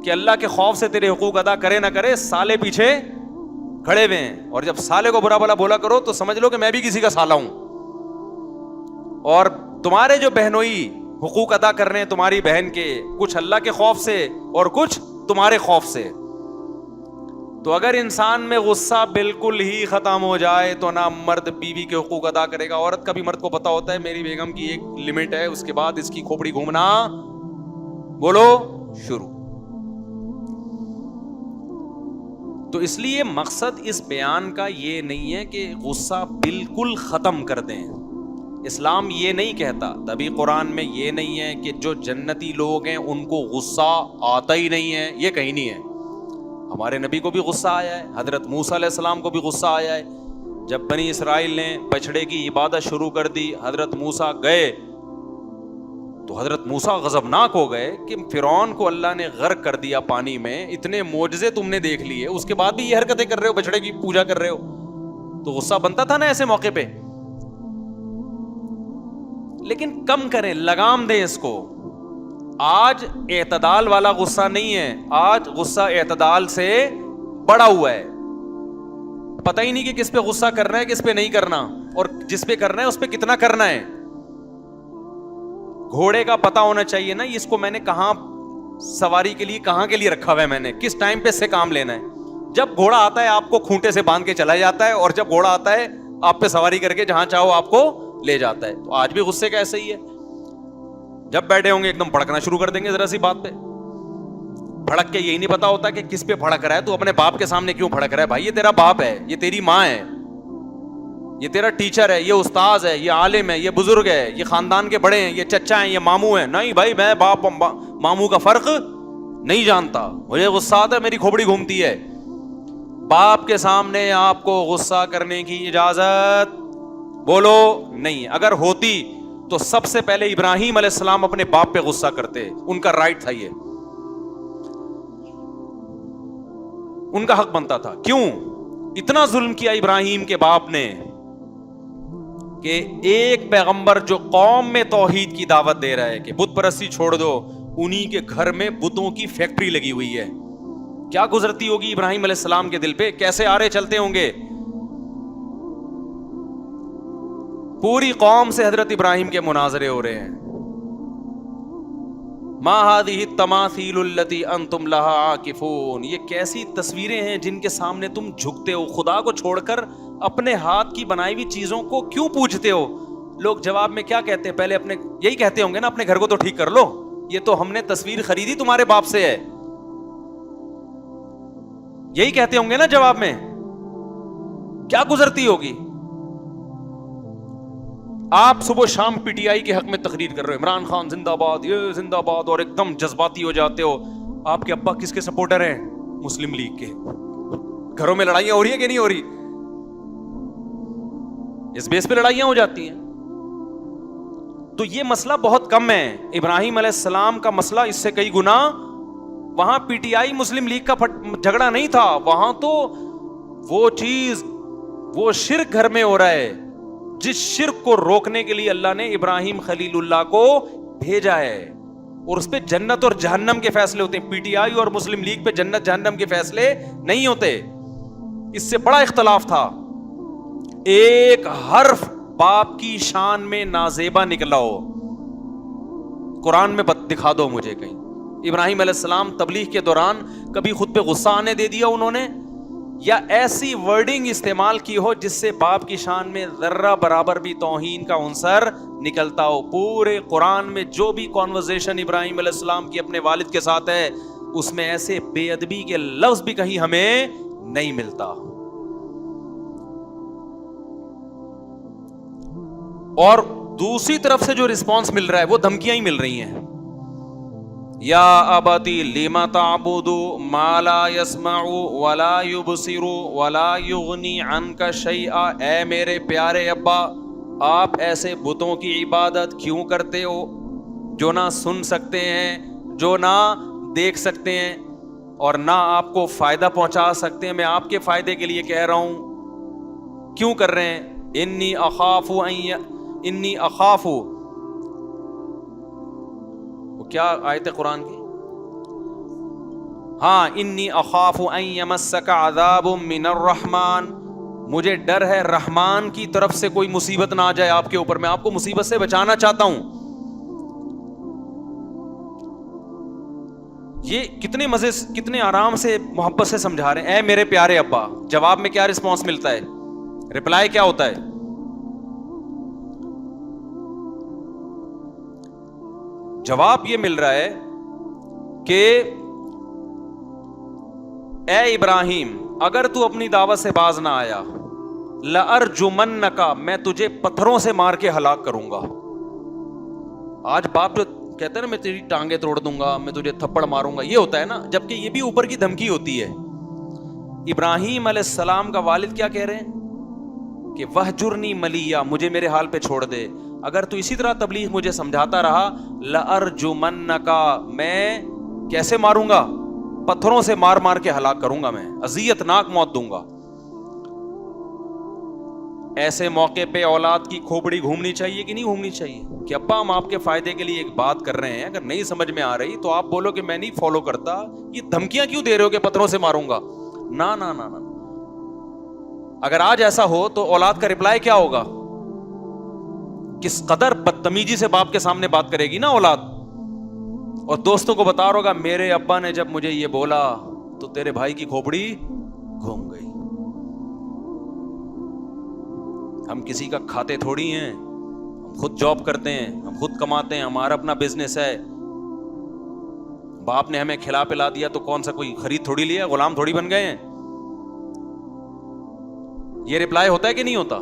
کہ اللہ کے خوف سے تیرے حقوق ادا کرے نہ کرے, سالے پیچھے کھڑے ہوئے ہیں, اور جب سالے کو برا بھلا بولا کرو تو سمجھ لو کہ میں بھی کسی کا سالہ ہوں. اور تمہارے جو بہنوئی حقوق ادا کر رہے ہیں تمہاری بہن کے, کچھ اللہ کے خوف سے اور کچھ تمہارے خوف سے. تو اگر انسان میں غصہ بالکل ہی ختم ہو جائے تو نہ مرد بیوی کے حقوق ادا کرے گا. عورت کا بھی مرد کو پتا ہوتا ہے میری بیگم کی ایک لمٹ ہے, اس کے بعد اس کی کھوپڑی گھومنا بولو شروع. تو اس لیے مقصد اس بیان کا یہ نہیں ہے کہ غصہ بالکل ختم کر دیں. اسلام یہ نہیں کہتا, تبھی قرآن میں یہ نہیں ہے کہ جو جنتی لوگ ہیں ان کو غصہ آتا ہی نہیں ہے, یہ کہیں نہیں ہے. ہمارے نبی کو بھی غصہ آیا ہے, حضرت موسیٰ علیہ السلام کو بھی غصہ آیا ہے. جب بنی اسرائیل نے بچڑے کی عبادت شروع کر دی, حضرت موسیٰ گئے تو حضرت موسیٰ غضبناک ہو گئے کہ فرعون کو اللہ نے غرق کر دیا پانی میں, اتنے معجزے تم نے دیکھ لیے, اس کے بعد بھی یہ حرکتیں کر رہے ہو, بچڑے کی پوجا کر رہے ہو. تو غصہ بنتا تھا نا ایسے موقع پہ, لیکن کم کریں, لگام دیں اس کو. آج اعتدال والا غصہ نہیں ہے, آج غصہ اعتدال سے بڑا ہوا ہے. پتہ ہی نہیں کہ کس پہ غصہ کرنا ہے کس پہ نہیں کرنا, اور جس پہ کرنا ہے اس پہ کتنا کرنا ہے. گھوڑے کا پتہ ہونا چاہیے نا, اس کو میں نے کہاں سواری کے لیے کہاں کے لیے رکھا ہوا ہے, میں نے کس ٹائم پہ سے کام لینا ہے. جب گھوڑا آتا ہے آپ کو کھونٹے سے باندھ کے چلا جاتا ہے, اور جب گھوڑا آتا ہے آپ پہ سواری کر کے جہاں چاہو آپ کو لے جاتا ہے. تو آج بھی غصے کا ایسا ہی ہے. جب بیٹھے ہوں گے ایک دم بھڑکنا شروع کر دیں گے ذرا سی بات پہ. بھڑک کے یہی نہیں پتا ہوتا کہ کس پہ بھڑک رہا ہے. تو اپنے باپ کے سامنے کیوں بھڑک رہا ہے؟ بھائی یہ تیرا باپ ہے, یہ تیری ماں ہے, یہ تیرا ٹیچر ہے, یہ استاذ ہے, یہ عالم ہے, یہ بزرگ ہے, یہ خاندان کے بڑے ہیں, یہ چچا ہیں, یہ ماموں ہیں. نہیں بھائی, میں باپ ماموں کا فرق نہیں جانتا, مجھے غصہ آتا ہے, میری کھوپڑی گھومتی ہے. باپ کے سامنے آپ کو غصہ کرنے کی اجازت بولو نہیں. اگر ہوتی تو سب سے پہلے ابراہیم علیہ السلام اپنے باپ پہ غصہ کرتے, ان کا رائٹ تھا, یہ ان کا حق بنتا تھا. کیوں اتنا ظلم کیا ابراہیم کے باپ نے کہ ایک پیغمبر جو قوم میں توحید کی دعوت دے رہا ہے کہ بت پرستی چھوڑ دو, انہی کے گھر میں بتوں کی فیکٹری لگی ہوئی ہے. کیا گزرتی ہوگی ابراہیم علیہ السلام کے دل پہ, کیسے آرے چلتے ہوں گے. پوری قوم سے حضرت ابراہیم کے مناظرے ہو رہے ہیں. ما هذه التماثيل التي انتم لها عاكفون, یہ کیسی تصویریں ہیں جن کے سامنے تم جھکتے ہو, خدا کو چھوڑ کر اپنے ہاتھ کی بنائی ہوئی چیزوں کو کیوں پوجتے ہو. لوگ جواب میں کیا کہتے ہیں؟ پہلے اپنے یہی کہتے ہوں گے نا, اپنے گھر کو تو ٹھیک کر لو, یہ تو ہم نے تصویر خریدی تمہارے باپ سے ہے. یہی کہتے ہوں گے نا جواب میں. کیا گزرتی ہوگی. آپ صبح شام پی ٹی آئی کے حق میں تقریر کر رہے ہو, عمران خان زندہ باد, یہ زندہ باد, اور ایک دم جذباتی ہو جاتے ہو. آپ کے ابا کس کے سپورٹر ہیں؟ مسلم لیگ کے. گھروں میں لڑائیاں ہو رہی ہیں کہ نہیں ہو رہی؟ اس بیس پہ لڑائیاں ہو جاتی ہیں. تو یہ مسئلہ بہت کم ہے. ابراہیم علیہ السلام کا مسئلہ اس سے کئی گنا, وہاں P T I Muslim league کا جھگڑا نہیں تھا, وہاں تو وہ چیز, وہ شرک گھر میں ہو رہا ہے جس شرک کو روکنے کے لیے اللہ نے ابراہیم خلیل اللہ کو بھیجا ہے, اور اس پہ جنت اور جہنم کے فیصلے ہوتے ہیں. پی ٹی آئی اور مسلم لیگ پہ جنت جہنم کے فیصلے نہیں ہوتے. اس سے بڑا اختلاف تھا. ایک حرف باپ کی شان میں نازیبا نکلا ہو, قرآن میں دکھا دو مجھے کہیں. ابراہیم علیہ السلام تبلیغ کے دوران کبھی خود پہ غصہ آنے دے دیا انہوں نے, یا ایسی ورڈنگ استعمال کی ہو جس سے باپ کی شان میں ذرہ برابر بھی توہین کا عنصر نکلتا ہو. پورے قرآن میں جو بھی کانورزیشن ابراہیم علیہ السلام کی اپنے والد کے ساتھ ہے, اس میں ایسے بے ادبی کے لفظ بھی کہیں ہمیں نہیں ملتا. اور دوسری طرف سے جو رسپانس مل رہا ہے وہ دھمکیاں ہی مل رہی ہیں. یا ابتی لما تعبد ما لا يسمع ولا يبصر ولا يغني عنك شيئا, اے میرے پیارے ابا, آپ ایسے بتوں کی عبادت کیوں کرتے ہو جو نہ سن سکتے ہیں, جو نہ دیکھ سکتے ہیں, اور نہ آپ کو فائدہ پہنچا سکتے ہیں. میں آپ کے فائدے کے لیے کہہ رہا ہوں, کیوں کر رہے ہیں؟ انی اخاف, وہ کیا آیت قرآن کی, ہاں, انی اخاف ان یمسک عذاب من الرحمن, مجھے ڈر ہے رحمان کی طرف سے کوئی مصیبت نہ آ جائے آپ کے اوپر, میں آپ کو مصیبت سے بچانا چاہتا ہوں. یہ کتنے مزے, کتنے آرام سے, محبت سے سمجھا رہے ہیں, اے میرے پیارے ابا. جواب میں کیا رسپانس ملتا ہے, رپلائی کیا ہوتا ہے؟ جواب یہ مل رہا ہے کہ اے ابراہیم, اگر تو اپنی دعوت سے باز نہ آیا, لَأَرْجُمَنَّكَ, میں تجھے پتھروں سے مار کے ہلاک کروں گا. آج باپ جو کہتے ہیں نا میں تیری ٹانگیں توڑ دوں گا, میں تجھے تھپڑ ماروں گا, یہ ہوتا ہے نا, جبکہ یہ بھی اوپر کی دھمکی ہوتی ہے. ابراہیم علیہ السلام کا والد کیا کہہ رہے ہیں کہ وَهْجُرْنِي مَلِيًّا, مجھے میرے حال پہ چھوڑ دے, اگر تو اسی طرح تبلیغ مجھے سمجھاتا رہا, لَأَرْجُمَنَّكَ, میں کیسے ماروں گا؟ پتھروں سے مار مار کے ہلاک کروں گا, میں اذیت ناک موت دوں گا. ایسے موقع پہ اولاد کی کھوپڑی گھومنی چاہیے کہ نہیں گھومنی چاہیے؟ کہ ابا ہم آپ کے فائدے کے لیے ایک بات کر رہے ہیں, اگر نہیں سمجھ میں آ رہی تو آپ بولو کہ میں نہیں فالو کرتا, یہ دھمکیاں کیوں دے رہے ہو کہ پتھروں سے ماروں گا؟ نا نا نا نا. اگر آج ایسا ہو تو اولاد کا رپلائی کیا ہوگا؟ کس قدر بدتمیزی سے باپ کے سامنے بات کرے گی نا اولاد, اور دوستوں کو بتا رہا ہوگا میرے ابا نے جب مجھے یہ بولا تو تیرے بھائی کی کھوپڑی گھوم گئی. ہم کسی کا کھاتے تھوڑی ہیں, ہم خود جاب کرتے ہیں, ہم خود کماتے ہیں, ہمارا اپنا بزنس ہے. باپ نے ہمیں کھلا پلا دیا تو کون سا کوئی خرید تھوڑی لیا, غلام تھوڑی بن گئے ہیں. یہ رپلائی ہوتا ہے کہ نہیں ہوتا؟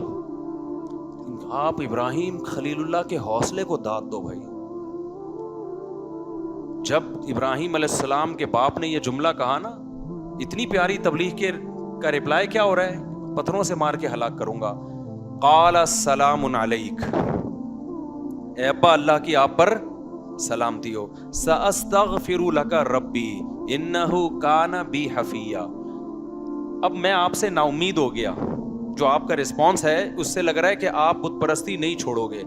آپ ابراہیم خلیل اللہ کے حوصلے کو داد دو بھائی. جب ابراہیم علیہ السلام کے باپ نے یہ جملہ کہا نا, اتنی پیاری تبلیغ کا رپلائی کیا ہو رہا ہے؟ پتھروں سے مار کے ہلاک کروں گا. قال السلام علیک, اے ابا اللہ کی آپ پر سلامتی ہو. ساستغفر لک ربی انہ کان بی حفیہ. اب میں آپ سے نا امید ہو گیا, جو آپ کا رسپانس ہے اس سے لگ رہا ہے کہ آپ بت پرستی نہیں چھوڑو گے,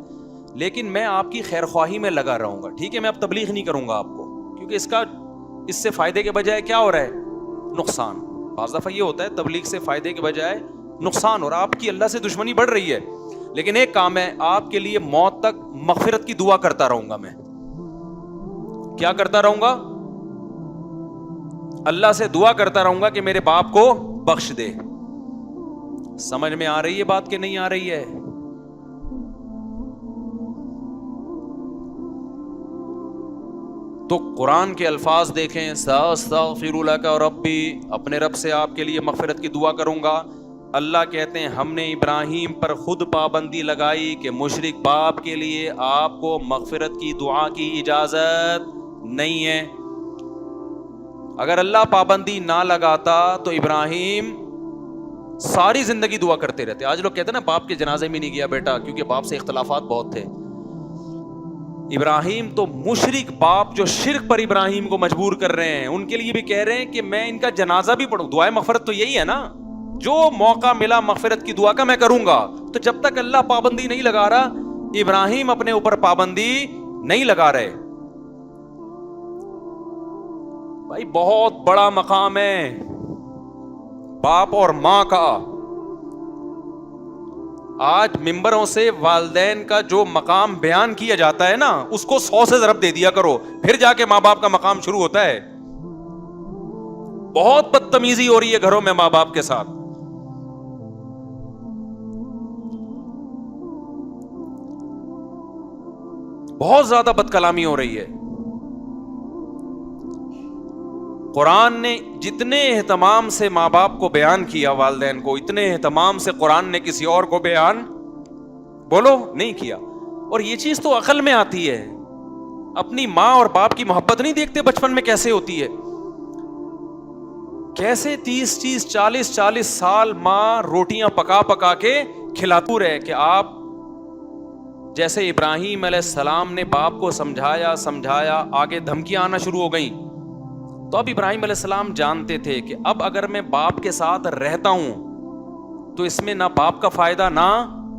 لیکن میں آپ کی خیر خواہی میں لگا رہوں گا. ٹھیک ہے, میں اب تبلیغ نہیں کروں گا آپ کو, کیونکہ اس سے فائدے کے بجائے کیا ہو رہا ہے؟ نقصان. بعض دفعہ یہ ہوتا ہے تبلیغ سے فائدے کے بجائے نقصان, اور آپ کی اللہ سے دشمنی بڑھ رہی ہے. لیکن ایک کام ہے, آپ کے لیے موت تک مغفرت کی دعا کرتا رہوں گا. میں کیا کرتا رہوں گا؟ اللہ سے دعا کرتا رہوں گا کہ میرے باپ کو بخش دے. سمجھ میں آ رہی ہے بات کہ نہیں آ رہی ہے؟ تو قرآن کے الفاظ دیکھیں, ساستغفر لک ربی, اپنے رب سے آپ کے لیے مغفرت کی دعا کروں گا. اللہ کہتے ہیں ہم نے ابراہیم پر خود پابندی لگائی کہ مشرک باپ کے لیے آپ کو مغفرت کی دعا کی اجازت نہیں ہے. اگر اللہ پابندی نہ لگاتا تو ابراہیم ساری زندگی دعا کرتے رہتے. آج لوگ کہتے ہیں نا باپ کے جنازے میں نہیں گیا بیٹا, کیونکہ باپ سے اختلافات بہت تھے. ابراہیم تو مشرک باپ جو شرک پر ابراہیم کو مجبور کر رہے ہیں, ان کے لیے بھی کہہ رہے ہیں کہ میں ان کا جنازہ بھی پڑھوں. دعائے مغفرت تو یہی ہے نا, جو موقع ملا مغفرت کی دعا کا میں کروں گا. تو جب تک اللہ پابندی نہیں لگا رہا, ابراہیم اپنے اوپر پابندی نہیں لگا رہے. بھائی بہت بڑا مقام ہے باپ اور ماں کا. آج ممبروں سے والدین کا جو مقام بیان کیا جاتا ہے نا, اس کو 100 سے ضرب دے دیا کرو, پھر جا کے ماں باپ کا مقام شروع ہوتا ہے. بہت بدتمیزی ہو رہی ہے گھروں میں ماں باپ کے ساتھ. بہت زیادہ بد کلامی ہو رہی ہے. قرآن نے جتنے اہتمام سے ماں باپ کو بیان کیا والدین کو, اتنے اہتمام سے قرآن نے کسی اور کو بیان بولو نہیں کیا. اور یہ چیز تو عقل میں آتی ہے. اپنی ماں اور باپ کی محبت نہیں دیکھتے بچپن میں کیسے ہوتی ہے؟ کیسے 30 40 سال ماں روٹیاں پکا پکا کے کھلاتی رہے کہ آپ جیسے ابراہیم علیہ السلام نے باپ کو سمجھایا, آگے دھمکیاں آنا شروع ہو گئیں. تو اب ابراہیم علیہ السلام جانتے تھے کہ اب اگر میں باپ کے ساتھ رہتا ہوں تو اس میں نہ باپ کا فائدہ نہ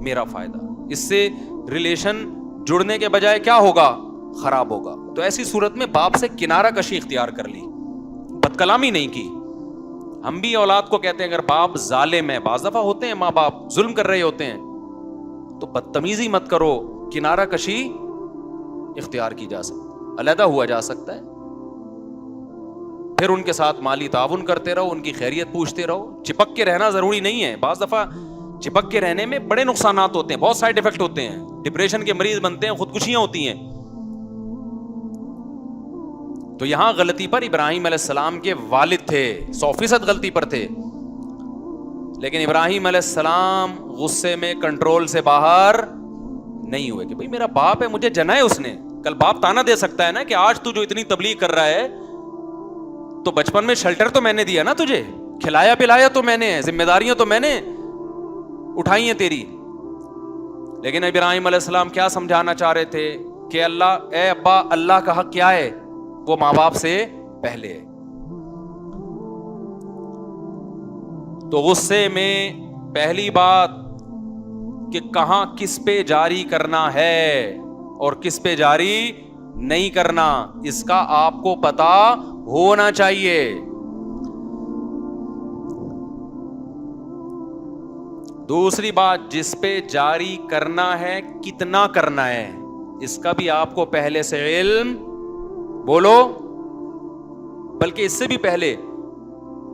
میرا فائدہ. اس سے ریلیشن جڑنے کے بجائے کیا ہوگا؟ خراب ہوگا. تو ایسی صورت میں باپ سے کنارہ کشی اختیار کر لی, بد کلامی نہیں کی. ہم بھی اولاد کو کہتے ہیں اگر باپ ظالم ہے, بعض دفعہ ہوتے ہیں ماں باپ ظلم کر رہے ہوتے ہیں, تو بدتمیزی مت کرو, کنارہ کشی اختیار کی جا سکتی, علیحدہ ہوا جا سکتا ہے. پھر ان کے ساتھ مالی تعاون کرتے رہو, ان کی خیریت پوچھتے رہو. چپک کے رہنا ضروری نہیں ہے. بعض دفعہ چپک کے رہنے میں بڑے نقصانات ہوتے ہیں, بہت سائیڈ ایفیکٹ ہوتے ہیں, ڈپریشن کے مریض بنتے ہیں, خودکشیاں ہوتی ہیں. تو یہاں غلطی پر ابراہیم علیہ السلام کے والد تھے, 100% غلطی پر تھے. لیکن ابراہیم علیہ السلام غصے میں کنٹرول سے باہر نہیں ہوئے کہ بھئی میرا باپ ہے, مجھے جنا ہے اس نے. کل باپ تانا دے سکتا ہے نا کہ آج تو جو اتنی تبلیغ کر رہا ہے تو بچپن میں شیلٹر تو میں نے دیا نا تجھے, کھلایا پلایا تو میں نے, ذمہ داریاں تو میں نے اٹھائی ہیں تیری. لیکن ابراہیم علیہ السلام کیا سمجھانا چاہ رہے تھے کہ اللہ, اے ابا اللہ کا حق کیا ہے؟ وہ ماں باپ سے پہلے ہے. تو غصے میں پہلی بات کہ کہاں کس پہ جاری کرنا ہے اور کس پہ جاری نہیں کرنا, اس کا آپ کو پتا ہونا چاہیے. دوسری بات, جس پہ جاری کرنا ہے کتنا کرنا ہے, اس کا بھی آپ کو پہلے سے علم بولو. بلکہ اس سے بھی پہلے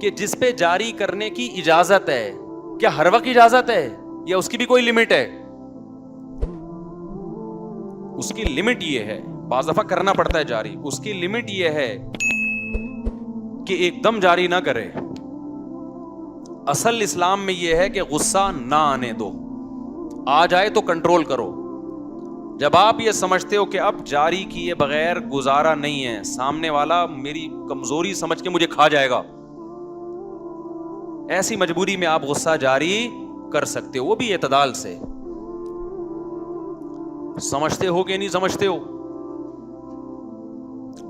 کہ جس پہ جاری کرنے کی اجازت ہے, کیا ہر وقت اجازت ہے یا اس کی بھی کوئی لمٹ ہے؟ اس کی لمٹ یہ ہے, بعض دفعہ کرنا پڑتا ہے جاری, اس کی لمٹ یہ ہے کہ ایک دم جاری نہ کرے. اصل اسلام میں یہ ہے کہ غصہ نہ آنے دو, آ جائے تو کنٹرول کرو. جب آپ یہ سمجھتے ہو کہ اب جاری کیے بغیر گزارا نہیں ہے, سامنے والا میری کمزوری سمجھ کے مجھے کھا جائے گا, ایسی مجبوری میں آپ غصہ جاری کر سکتے ہو, وہ بھی اعتدال سے. سمجھتے ہو کہ نہیں سمجھتے ہو؟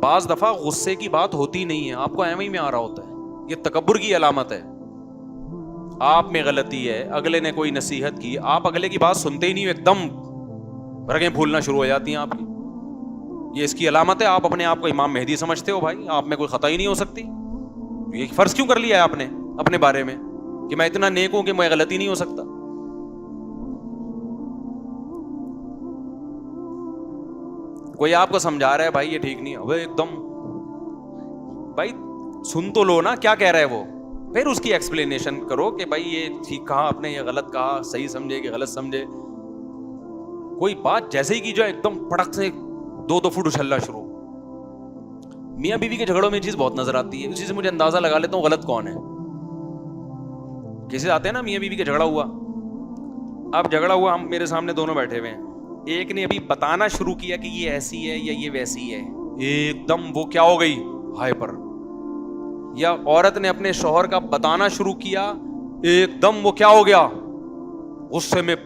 بعض دفعہ غصے کی بات ہوتی نہیں ہے, آپ کو ایویں میں آ رہا ہوتا ہے, یہ تکبر کی علامت ہے. آپ میں غلطی ہے, اگلے نے کوئی نصیحت کی, آپ اگلے کی بات سنتے ہی نہیں ہو, ایک دم رگیں پھولنا شروع ہو جاتی ہیں آپ کی, یہ اس کی علامت ہے. آپ اپنے آپ کو امام مہدی سمجھتے ہو, بھائی آپ میں کوئی خطا ہی نہیں ہو سکتی. یہ فرض کیوں کر لیا ہے آپ نے اپنے بارے میں کہ میں اتنا نیک ہوں کہ میں غلطی نہیں ہو سکتا؟ کوئی آپ کو سمجھا رہا ہے بھائی یہ ٹھیک نہیں ہے, ابے ایک دم بھائی سن تو لو نا کیا کہہ رہا ہے وہ, پھر اس کی ایکسپلینیشن کرو کہ بھائی یہ ٹھیک کہا آپ نے, یہ غلط کہا, صحیح سمجھے کہ غلط سمجھے. کوئی بات جیسے ہی کی جو ایک دم پڑک سے 2 فٹ اچھلنا شروع. میاں بیوی کے جھگڑوں میں یہ چیز بہت نظر آتی ہے, اسی سے مجھے اندازہ لگا لیتا ہوں غلط کون ہے. کسی آتے ہیں نا میاں بیوی کے جھگڑا ہوا, اب جھگڑا ہوا, ہم میرے سامنے دونوں بیٹھے ہوئے ہیں, ایک نے ابھی بتانا شروع کیا کہ یہ ایسی ہے یا یہ ویسی ہے, ایک دم وہ کیا ہو گئی ہائپر. یا عورت نے اپنے شوہر کا بتانا شروع کیا, ایک دم وہ کیا ہو گیا غصے میں.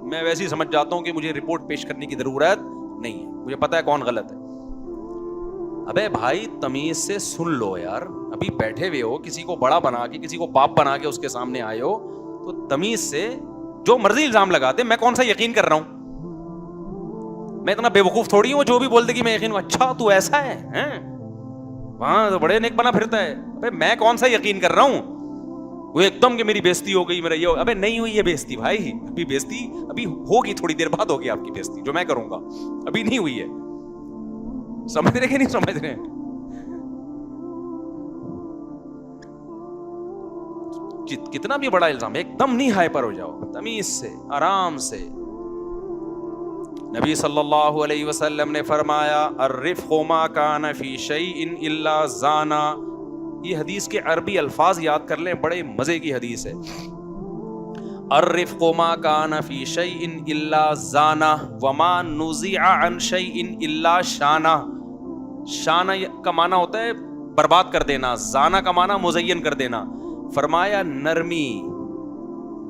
میں ویسے ہی سمجھ جاتا ہوں کہ مجھے رپورٹ پیش کرنے کی ضرورت نہیں ہے, مجھے پتا ہے کون غلط ہے. ابے بھائی تمیز سے سن لو یار, ابھی بیٹھے ہوئے ہو, کسی کو بڑا بنا کے, کسی کو باپ بنا کے اس کے سامنے آئے ہو, تو تمیز سے جو مرضی الزام لگاتے, میں کون سا یقین کر رہا ہوں؟ میں اتنا بے وقوف تھوڑی ہوں جو بھی بول دے کہ میں یقین ہوں. اچھا تو ایسا ہے, وہاں تو بڑے نیک بنا پھرتا ہے. میں کون سا یقین کر رہا ہوں؟ وہ ایک دم کہ میری بےزتی ہو گئی, میرا یہ, ابے نہیں ہوئی ہے بےزتی بھائی, ابھی بےزتی ابھی ہوگی, تھوڑی دیر بعد ہوگی آپ کی بےزتی جو میں کروں گا, ابھی نہیں ہوئی ہے. سمجھ رہے کہ نہیں سمجھ رہے؟ کتنا بھی بڑا الزام, ایک دم نہیں ہائپر ہو جاؤ, تمیز سے آرام سے. نبی صلی اللہ علیہ وسلم نے فرمایا الرفق ما کان فی شیء الا زانا. یہ حدیث کے عربی الفاظ یاد کر لیں, بڑے مزے کی حدیث ہے. الرفق ما کان فی شیء الا زانا وما نزع عن شیء الا شانا. شانا کا معنی ہوتا ہے برباد کر دینا, زانا کا معنی مزین کر دینا. فرمایا نرمی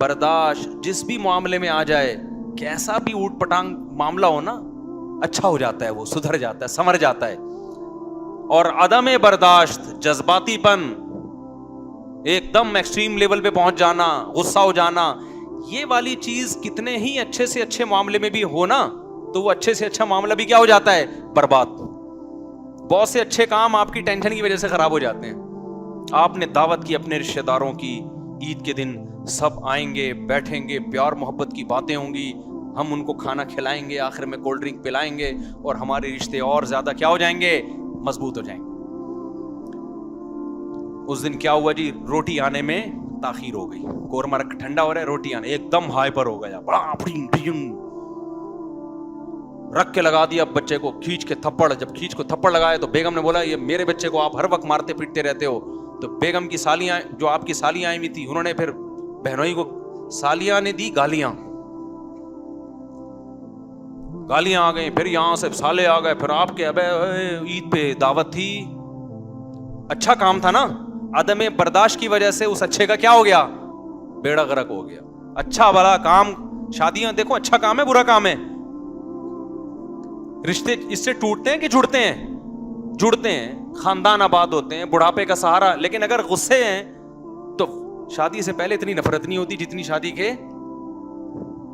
برداشت جس بھی معاملے میں آ جائے, کیسا بھی اوٹ پٹانگ معاملہ ہو نا, اچھا ہو جاتا ہے, وہ سدھر جاتا ہے, سنور جاتا ہے. اور عدم برداشت, جذباتی پن, ایک دم ایکسٹریم لیول پہ پہنچ جانا, غصہ ہو جانا, یہ والی چیز کتنے ہی اچھے سے اچھے معاملے میں بھی ہو نا, تو وہ اچھے سے اچھا معاملہ بھی کیا ہو جاتا ہے, برباد. بہت سے اچھے کام آپ کی ٹینشن کی وجہ سے خراب ہو جاتے ہیں. آپ نے دعوت کی اپنے رشتہ داروں کی, عید کے دن سب آئیں گے, بیٹھیں گے, پیار محبت کی باتیں ہوں گی, ہم ان کو کھانا کھلائیں گے, آخر میں کولڈ ڈرنک پلائیں گے, اور ہمارے رشتے اور زیادہ کیا ہو جائیں گے, مضبوط ہو جائیں گے. اس دن کیا ہوا جی, روٹی آنے میں تاخیر ہو گئی, قورمہ ٹھنڈا ہو رہا ہے, روٹی آنے ایک دم ہائپر ہو گیا, بڑا رکھ کے لگا دیا بچے کو, کھینچ کے تھپڑ. جب کھینچ کو تھپڑ لگایا تو بیگم نے بولا یہ میرے بچے کو آپ ہر وقت مارتے پیٹتے رہتے ہو. تو بیگم کی سالیاں, جو آپ کی سالیاں آئی ہوئی تھی, انہوں نے پھر بہنوئی کو, سالیاں نے دی گالیاں, گالیاں آ گئی, پھر یہاں سے سالے آ گئے, پھر آپ کے ابے عید پہ دعوت تھی, اچھا کام تھا نا, عدم برداشت کی وجہ سے اس اچھے کا کیا ہو گیا, بیڑا غرق ہو گیا. اچھا بڑا کام, شادیاں دیکھو اچھا کام ہے برا کام ہے, رشتے اس سے ٹوٹتے ہیں کہ جڑتے ہیں, جڑتے ہیں, خاندان آباد ہوتے ہیں, بڑھاپے کا سہارا. لیکن اگر غصے ہیں تو شادی سے پہلے اتنی نفرت نہیں ہوتی جتنی شادی کے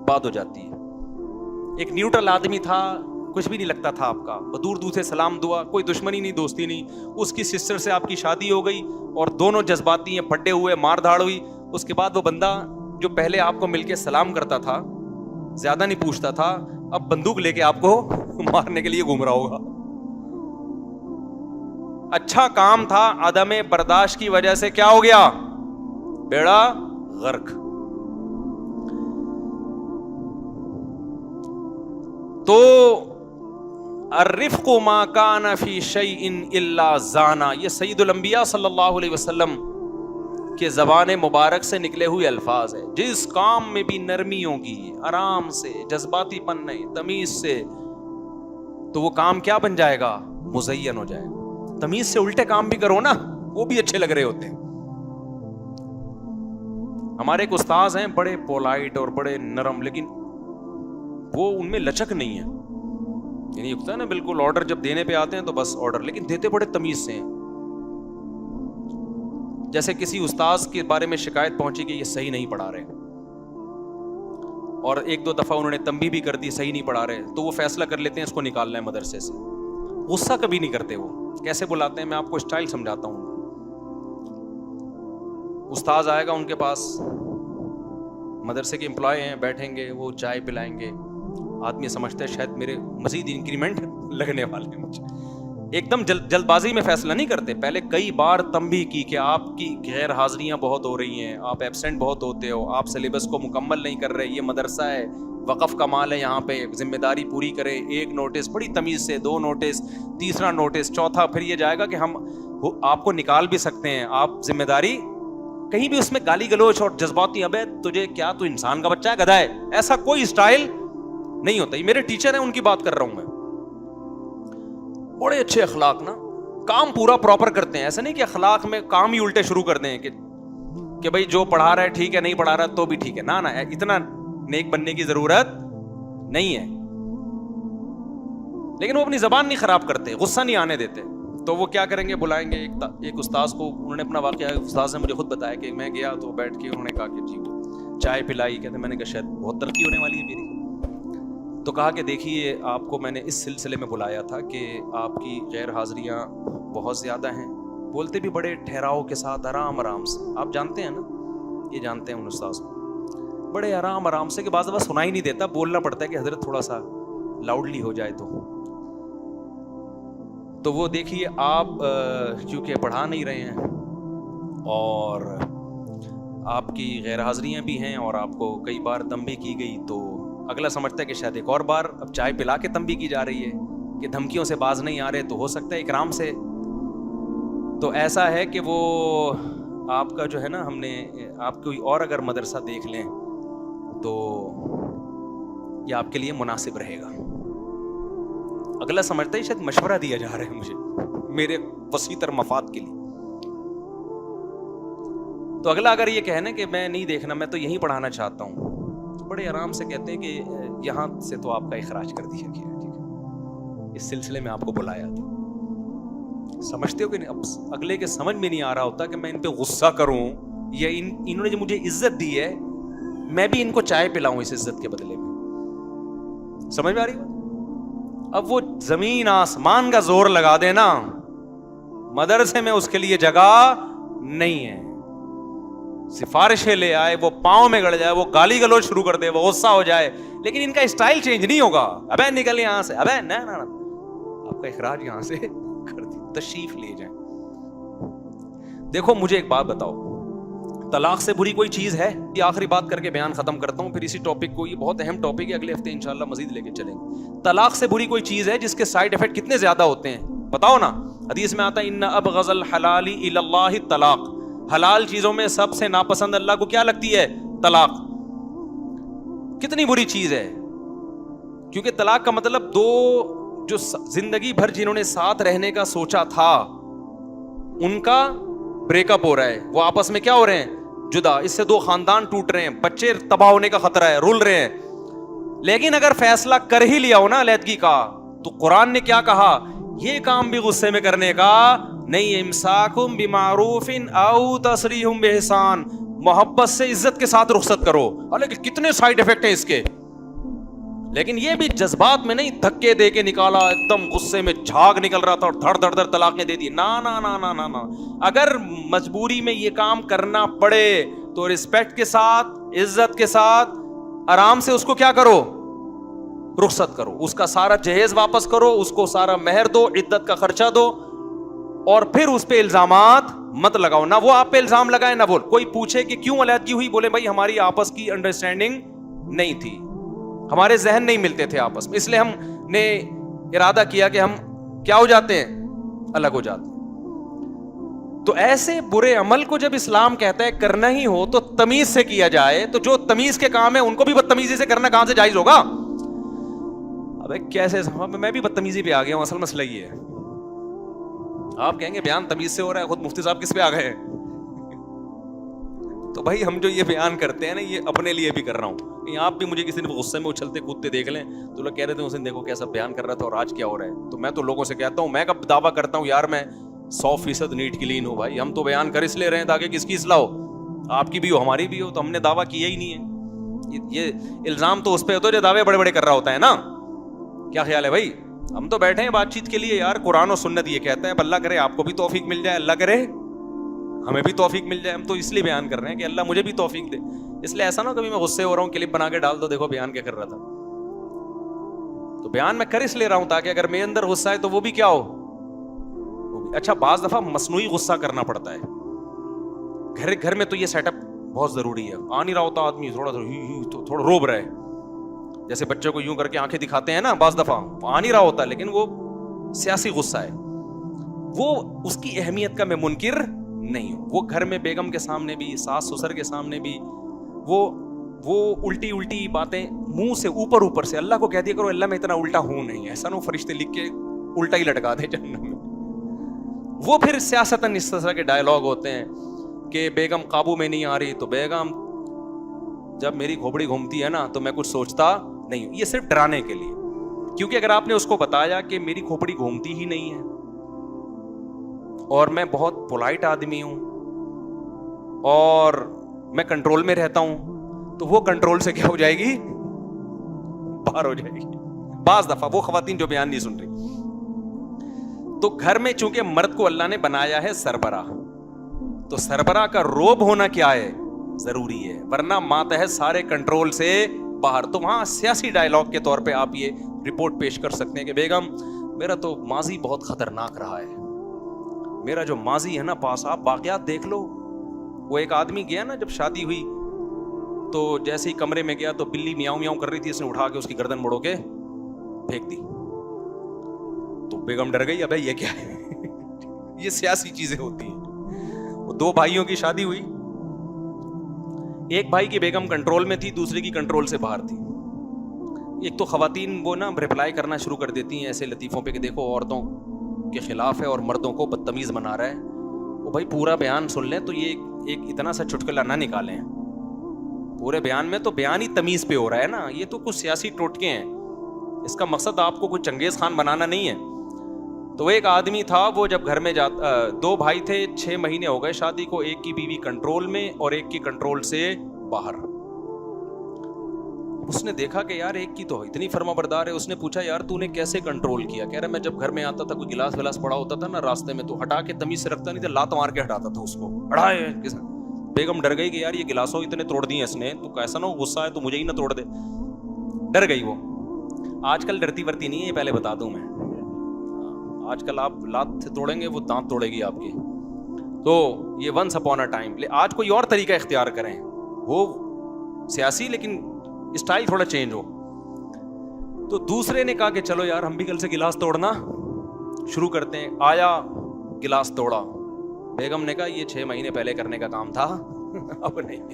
بعد ہو جاتی ہے. ایک نیوٹرل آدمی تھا, کچھ بھی نہیں لگتا تھا آپ کا, دور دور سے سلام دعا, کوئی دشمنی نہیں دوستی نہیں. اس کی سسٹر سے آپ کی شادی ہو گئی اور دونوں جذباتی ہیں, پھڈے ہوئے, مار دھاڑ ہوئی. اس کے بعد وہ بندہ جو پہلے آپ کو مل کے سلام کرتا تھا, زیادہ نہیں پوچھتا تھا, اب بندوق لے کے آپ کو مارنے کے لیے گھوم رہا ہوگا. اچھا کام تھا, عدم برداشت کی وجہ سے کیا ہو گیا, بیڑا غرق. تو الرفق ما کان فی شیء الا زانا، یہ سید الانبیاء صلی اللہ علیہ وسلم کے زبان مبارک سے نکلے ہوئے الفاظ ہے. جس کام میں بھی نرمی ہوگی، آرام سے، جذباتی پن نہیں، تمیز سے، تو وہ کام کیا بن جائے گا؟ مزین ہو جائے گا. تمیز سے الٹے کام بھی کرو نا، وہ بھی اچھے لگ رہے ہوتے ہیں. ہمارے ایک استاذ ہیں بڑے پولائٹ اور بڑے نرم، لیکن وہ ان میں لچک نہیں ہے. یعنی ہوتا ہے نا بالکل آرڈر جب دینے پہ آتے ہیں تو بس آرڈر، لیکن دیتے بڑے تمیز سے ہیں. جیسے کسی استاذ کے بارے میں شکایت پہنچی کہ یہ صحیح نہیں پڑھا رہے، اور ایک دو دفعہ انہوں نے تنبیہ بھی کر دی صحیح نہیں پڑھا رہے، تو وہ فیصلہ کر لیتے ہیں اس کو نکالنا ہے مدرسے سے. غصہ کبھی نہیں کرتے. وہ کیسے بلاتے ہیں، میں آپ کو اسٹائل سمجھاتا ہوں. استاذ آئے گا ان کے پاس، مدرسے کے امپلائی ہیں، بیٹھیں گے، وہ چائے پلائیں گے. آدمی سمجھتا ہے شاید میرے مزید انکریمنٹ لگنے والے ہیں مجھے. ایک دم جلد بازی میں فیصلہ نہیں کرتے. پہلے کئی بار تنبیہ کی کہ آپ کی غیر حاضریاں بہت ہو رہی ہیں، آپ ایبسینٹ بہت ہوتے ہو، آپ سلیبس کو مکمل نہیں کر رہے، یہ مدرسہ ہے، وقف کا مال ہے، یہاں پہ ذمہ داری پوری کرے. ایک نوٹس بڑی تمیز سے، 2 نوٹس، تیسرا نوٹس، چوتھا، پھر یہ جائے گا کہ ہم آپ کو نکال بھی سکتے ہیں، آپ ذمہ داری. کہیں بھی اس میں گالی گلوچ اور جذباتی، ابے تجھے کیا، تو انسان کا بچہ ہے، گدھا ہے، ایسا کوئی اسٹائل نہیں ہوتا. یہ میرے ٹیچر ہیں، ان کی بات کر رہا ہوں میں. بڑے اچھے اخلاق نا، کام پورا پراپر کرتے ہیں. ایسا نہیں کہ اخلاق میں کام ہی الٹے شروع کر دیں کہ بھائی جو پڑھا رہا ہے ٹھیک ہے، نہیں پڑھا رہا تو بھی ٹھیک ہے. نا اتنا نیک بننے کی ضرورت نہیں ہے. لیکن وہ اپنی زبان نہیں خراب کرتے، غصہ نہیں آنے دیتے. تو وہ کیا کریں گے، بلائیں گے ایک استاذ کو. انہوں نے اپنا واقعہ، استاذ نے مجھے خود بتایا کہ میں گیا تو بیٹھ کے انہوں نے کہا کہ جی چائے پلائی. کہتے میں نے کہا شاید بہت ترقی ہونے والی ہے میری. تو کہا کہ دیکھیے آپ کو میں نے اس سلسلے میں بلایا تھا کہ آپ کی غیر حاضریاں بہت زیادہ ہیں. بولتے بھی بڑے ٹھہراؤ کے ساتھ، آرام سے. آپ جانتے ہیں نا، یہ جانتے ہیں ان استاذ کو، بڑے آرام سے، کہ بعض دفعہ سنا ہی نہیں دیتا، بولنا پڑتا ہے کہ حضرت تھوڑا سا لاؤڈلی ہو جائے. تو وہ دیکھیے آپ چونکہ پڑھا نہیں رہے ہیں اور آپ کی غیر حاضریاں بھی ہیں اور آپ کو کئی بار تنبیہ کی گئی، تو اگلا سمجھتا ہے کہ شاید ایک اور بار اب چائے پلا کے تنبیہ کی جا رہی ہے، کہ دھمکیوں سے باز نہیں آ رہے تو ہو سکتا ہے اکرام سے. تو ایسا ہے کہ وہ آپ کا جو ہے نا، ہم نے آپ کوئی اور اگر مدرسہ دیکھ لیں تو یہ آپ کے لیے مناسب رہے گا. اگلا سمجھتا ہے شاید مشورہ دیا جا رہا ہے مجھے میرے وسیع تر مفاد کے لیے. تو اگلا اگر یہ کہنا کہ میں نہیں دیکھنا، میں تو یہیں پڑھانا چاہتا ہوں، تو بڑے آرام سے کہتے ہیں کہ یہاں سے تو آپ کا اخراج کر دیا گیا، ٹھیک ہے، اس سلسلے میں آپ کو بلایا تھا. سمجھتے ہو کہ نہیں؟ اب اگلے کے سمجھ میں نہیں آ رہا ہوتا کہ میں ان پہ غصہ کروں، یا انہوں نے جو مجھے عزت دی ہے میں بھی ان کو چائے پلاؤں اس عزت کے بدلے میں. سمجھ میں آ رہی ہے؟ اب وہ زمین آسمان کا زور لگا دینا، مدرسے میں اس کے لیے جگہ نہیں ہے. سفارشیں لے آئے، وہ پاؤں میں گڑ جائے، وہ گالی گلوچ شروع کر دے، وہ غصہ ہو جائے، لیکن ان کا اسٹائل چینج نہیں ہوگا. ابے نکل یہاں سے، ابے نہ آپ کا اخراج یہاں سے کر دی، تشریف لے جائیں. دیکھو مجھے ایک بات بتاؤ، طلاق سے بری کوئی چیز ہے؟ یہ آخری بات کر کے بیان ختم کرتا ہوں، پھر اسی ٹاپک کو، یہ بہت اہم ٹاپک ہے، اگلے ہفتے انشاءاللہ مزید لے کے چلیں گے. طلاق سے بری کوئی چیز ہے جس کے سائیڈ ایفیکٹ کتنے زیادہ ہوتے ہیں؟ بتاؤ نا. حدیث میں آتا ہے ان ابغض الحلال الی اللہ الطلاق، حلال چیزوں میں سب سے ناپسند اللہ کو کیا لگتی ہے؟ طلاق. کتنی بری چیز ہے، کیونکہ طلاق کا مطلب دو جو زندگی بھر جنہوں نے ساتھ رہنے کا سوچا تھا ان کا بریک اپ ہو رہا ہے، وہ آپس میں کیا ہو رہے ہیں؟ جدا. اس سے 2 خاندان ٹوٹ رہے ہیں، بچے تباہ ہونے کا خطرہ ہے، رول رہے ہیں. لیکن اگر فیصلہ کر ہی لیا ہو نا علیحدگی کا، تو قرآن نے کیا کہا؟ یہ کام بھی غصے میں کرنے کا نہیں. امساکم بمعروف او تسریح باحسان، محبت سے عزت کے ساتھ رخصت کرو. لیکن کتنے سائیڈ ایفیکٹ ہیں اس کے. لیکن یہ بھی جذبات میں نہیں، دھکے دے کے نکالا، ایک دم غصے میں جھاگ نکل رہا تھا اور دھڑ دھڑ طلاقیں دے دی. نا نا نا نا نا نا. اگر مجبوری میں یہ کام کرنا پڑے تو رسپیکٹ کے ساتھ، عزت کے ساتھ، آرام سے اس کو کیا کرو؟ رخصت کرو. اس کا سارا جہیز واپس کرو، اس کو سارا مہر دو، عدت کا خرچہ دو، اور پھر اس پہ الزامات مت لگاؤ. نہ وہ آپ پہ الزام لگائے، نہ وہ کوئی پوچھے کہ کیوں علیحدگی ہوئی، بولے بھائی ہماری آپس کی انڈرسٹینڈنگ نہیں تھی، ہمارے ذہن نہیں ملتے تھے آپس میں، اس لیے ہم نے ارادہ کیا کہ ہم کیا ہو جاتے ہیں، الگ ہو جاتے ہیں. تو ایسے برے عمل کو جب اسلام کہتا ہے کرنا ہی ہو تو تمیز سے کیا جائے، تو جو تمیز کے کام ہے ان کو بھی بدتمیزی سے کرنا کہاں سے جائز ہوگا؟ ابے کیسے میں بھی بدتمیزی پہ آ گیا ہوں، اصل مسئلہ یہ ہے. آپ کہیں گے بیان تمیز سے ہو رہا ہے، خود مفتی صاحب کس پہ آ گئے ہیں؟ تو بھائی ہم جو یہ بیان کرتے ہیں نا، یہ اپنے لیے بھی کر رہا ہوں. آپ بھی مجھے کسی نے غصے میں اچھلتے کودتے دیکھ لیں تو لوگ کہہ رہے تھے اس دن دیکھو کیسا بیان کر رہا تھا اور آج کیا ہو رہا ہے. تو میں تو لوگوں سے کہتا ہوں، میں کب دعویٰ کرتا ہوں یار میں 100% نیٹ کلین ہوں. بھائی ہم تو بیان کر اس لیے رہے ہیں تاکہ کس کی اصلاح ہو، آپ کی بھی ہو ہماری بھی ہو. تو ہم نے دعویٰ کیا ہی نہیں ہے. یہ الزام تو اس پہ ہوتا ہے جو دعوے بڑے بڑے کر رہا ہوتا ہے نا. کیا خیال ہے بھائی؟ ہم تو بیٹھے ہیں بات چیت کے لیے یار. قرآن و سنت یہ کہتا ہے، اب اللہ کرے آپ کو بھی توفیق مل جائے، اللہ کرے ہمیں بھی توفیق مل جائے. ہم تو اس لیے بیان کر رہے ہیں کہ اللہ مجھے بھی توفیق دے. اس لیے ایسا نہ کبھی میں غصے ہو رہا ہوں کلپ بنا کے ڈال دو دیکھو بیان کیا کر رہا تھا. تو بیان میں کر اس لیے رہا ہوں تاکہ اگر میرے اندر غصہ ہے تو وہ بھی کیا ہو. اچھا بعض دفعہ مصنوعی غصہ کرنا پڑتا ہے. گھر میں تو یہ سیٹ اپ بہت ضروری ہے. آ نہیں رہا ہوتا آدمی تھوڑا روب رہا ہے، جیسے بچے کو یوں کر کے آنکھیں دکھاتے ہیں نا، بعض دفعہ آ نہیں رہا ہوتا لیکن وہ سیاسی غصہ ہے. وہ اس کی اہمیت کا میں منکر نہیں ہوں. وہ گھر میں بیگم کے سامنے بھی، ساس سسر کے سامنے بھی وہ الٹی باتیں منہ سے اوپر سے اللہ کو کہہ دیا کرو اللہ میں اتنا الٹا ہوں نہیں، ایسا نہ فرشتے لکھ کے الٹا ہی لٹکا دے جہنم میں. وہ پھر سیاستاً اس طرح کے ڈائلاگ ہوتے ہیں کہ بیگم قابو میں نہیں آ رہی تو بیگم جب میری کھوپڑی گھومتی ہے نا تو میں کچھ سوچتا نہیں ہوں. یہ صرف ڈرانے کے لیے، کیونکہ اگر آپ نے اس کو بتایا کہ میری کھوپڑی گھومتی ہی نہیں ہے اور میں بہت پولائٹ آدمی ہوں اور میں کنٹرول میں رہتا ہوں، تو وہ کنٹرول سے کیا ہو جائے گی، باہر ہو جائے گی. بعض دفعہ وہ خواتین جو بیان نہیں سن رہی. تو گھر میں چونکہ مرد کو اللہ نے بنایا ہے سربراہ، تو سربراہ کا روب ہونا کیا ہے، ضروری ہے، ورنہ ماتحت سارے کنٹرول سے باہر. تو وہاں سیاسی ڈائلاگ کے طور پہ آپ یہ رپورٹ پیش کر سکتے ہیں کہ بیگم میرا تو ماضی بہت خطرناک رہا ہے، میرا جو ماضی ہے نا پاس، آپ واقعات دیکھ لو. وہ ایک آدمی گیا نا جب شادی ہوئی تو جیسے ہی کمرے میں گیا تو بلی میاؤں میاؤں کر رہی تھی، اس نے اٹھا کے اس کی گردن مڑو کے پھینک دی. تو بیگم ڈر گئی، ابے یہ کیا ہے. یہ سیاسی چیزیں ہوتی ہیں. وہ 2 بھائیوں کی شادی ہوئی، ایک بھائی کی بیگم کنٹرول میں تھی، دوسرے کی کنٹرول سے باہر تھی. ایک تو خواتین وہ نا رپلائی کرنا شروع کر دیتی ہیں ایسے لطیفوں پہ کہ دیکھو عورتوں کے خلاف ہے اور مردوں کو بدتمیز بنا رہا ہے. وہ بھائی پورا بیان سن لیں تو یہ ایک اتنا سا چٹکلا نہ نکالیں. پورے بیان میں تو بیان ہی تمیز پہ ہو رہا ہے نا. یہ تو کچھ سیاسی ٹوٹکے ہیں، اس کا مقصد آپ کو کوئی چنگیز خان بنانا نہیں ہے. تو ایک آدمی تھا، وہ جب گھر میں 2 بھائی تھے، 6 مہینے ہو گئے شادی کو، ایک کی بیوی کنٹرول میں اور ایک کی کنٹرول سے باہر. اس نے دیکھا کہ یار ایک کی تو اتنی فرما بردار ہے. اس نے پوچھا یار تو نے کیسے کنٹرول کیا؟ کہہ رہا میں جب گھر میں آتا تھا کوئی گلاس ولاس پڑا ہوتا تھا نا راستے میں تو ہٹا کے تمیز سے رکھتا نہیں تھا، لات مار کے ہٹاتا تھا اس کو. اڑائے. بیگم ڈر گئی کہ یار یہ گلاسوں اتنے توڑ دیے اس نے، تو کیسا نہ غصہ ہے تو مجھے ہی نہ توڑ دے. ڈر گئی وہ. آج کل ڈرتی ورتی نہیں ہے، یہ پہلے بتا دوں میں. آج کل آپ لات سے توڑیں گے وہ دانت توڑے گی آپ کی. تو یہ ونس اپون اے ٹائم. آج کوئی اور طریقہ اختیار کریں، وہ سیاسی لیکن اسٹائل تھوڑا چینج ہو. تو دوسرے نے کہا کہ چلو یار ہم بھی کل سے گلاس توڑنا شروع کرتے ہیں. آیا گلاس توڑا. بیگم نے کہا یہ 6 مہینے پہلے کرنے کا کام تھا اب نہیں.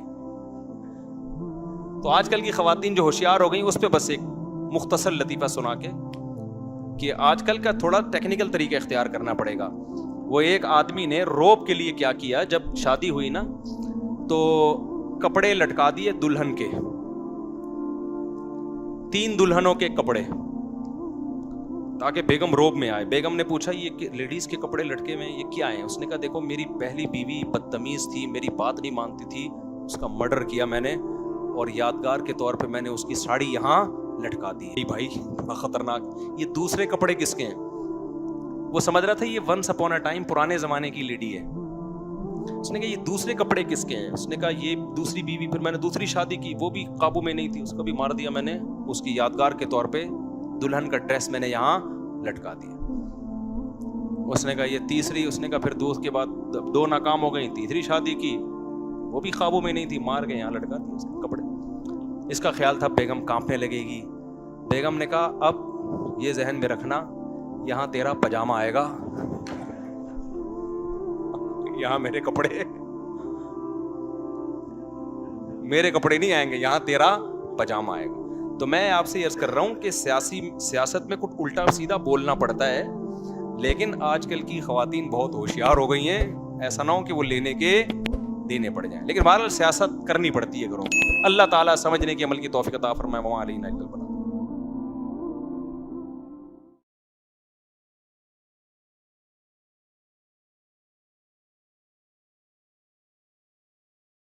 تو آج کل کی خواتین جو ہوشیار ہو گئی اس پہ بس ایک مختصر لطیفہ سنا کے کہ آج کل کا تھوڑا ٹیکنیکل طریقہ اختیار کرنا پڑے گا. وہ ایک آدمی نے روب کے لیے کیا کیا، جب شادی ہوئی نا تو کپڑے لٹکا دیے دلہن کے، 3 دلہنوں کے کپڑے، تاکہ بیگم روب میں آئے. بیگم نے پوچھا یہ لیڈیز کے کپڑے لٹکے ہوئے یہ کیا ہیں؟ اس نے کہا دیکھو میری پہلی بیوی بدتمیز تھی، میری بات نہیں مانتی تھی، اس کا مرڈر کیا میں نے اور یادگار کے طور پہ میں نے اس کی ساڑی یہاں لٹکا دی. بھائی بڑا خطرناک. یہ دوسرے کپڑے کس کے ہیں؟ وہ سمجھ رہا تھا یہ ونس اپون اے ٹائم پرانے زمانے کی لیڈی ہے. اس نے کہا یہ دوسرے کپڑے کس کے ہیں؟ اس نے کہا یہ دوسری بیوی، پھر میں نے دوسری شادی کی، وہ بھی قابو میں نہیں تھی، اس کو بھی مار دیا میں نے، اس کی یادگار کے طور پہ دلہن کا ڈریس میں نے یہاں لٹکا دیا. اس نے کہا یہ تیسری. اس نے کہا پھر 2 کے بعد 2 ناکام ہو گئی، تیسری شادی کی، وہ بھی قابو میں نہیں تھی، مار کے یہاں لٹکا دیا اس کے کپڑے. اس کا خیال تھا بیگم کانپنے لگے گی. بیگم نے کہا اب یہ ذہن میں رکھنا, یہاں تیرا پاجامہ آئے گا, یہاں میرے کپڑے نہیں آئیں گے, یہاں تیرا پاجامہ آئے گا. تو میں آپ سے عرض کر رہا ہوں کہ سیاست میں کچھ الٹا سیدھا بولنا پڑتا ہے, لیکن آج کل کی خواتین بہت ہوشیار ہو گئی ہیں, ایسا نہ ہو کہ وہ لینے کے دینے پڑ جائیں. لیکن بہرحال سیاست کرنی پڑتی ہے گھروں. اللہ تعالیٰ سمجھنے کی عمل کی توفیق عطا فرمائے. وما علینا الا البلاغ.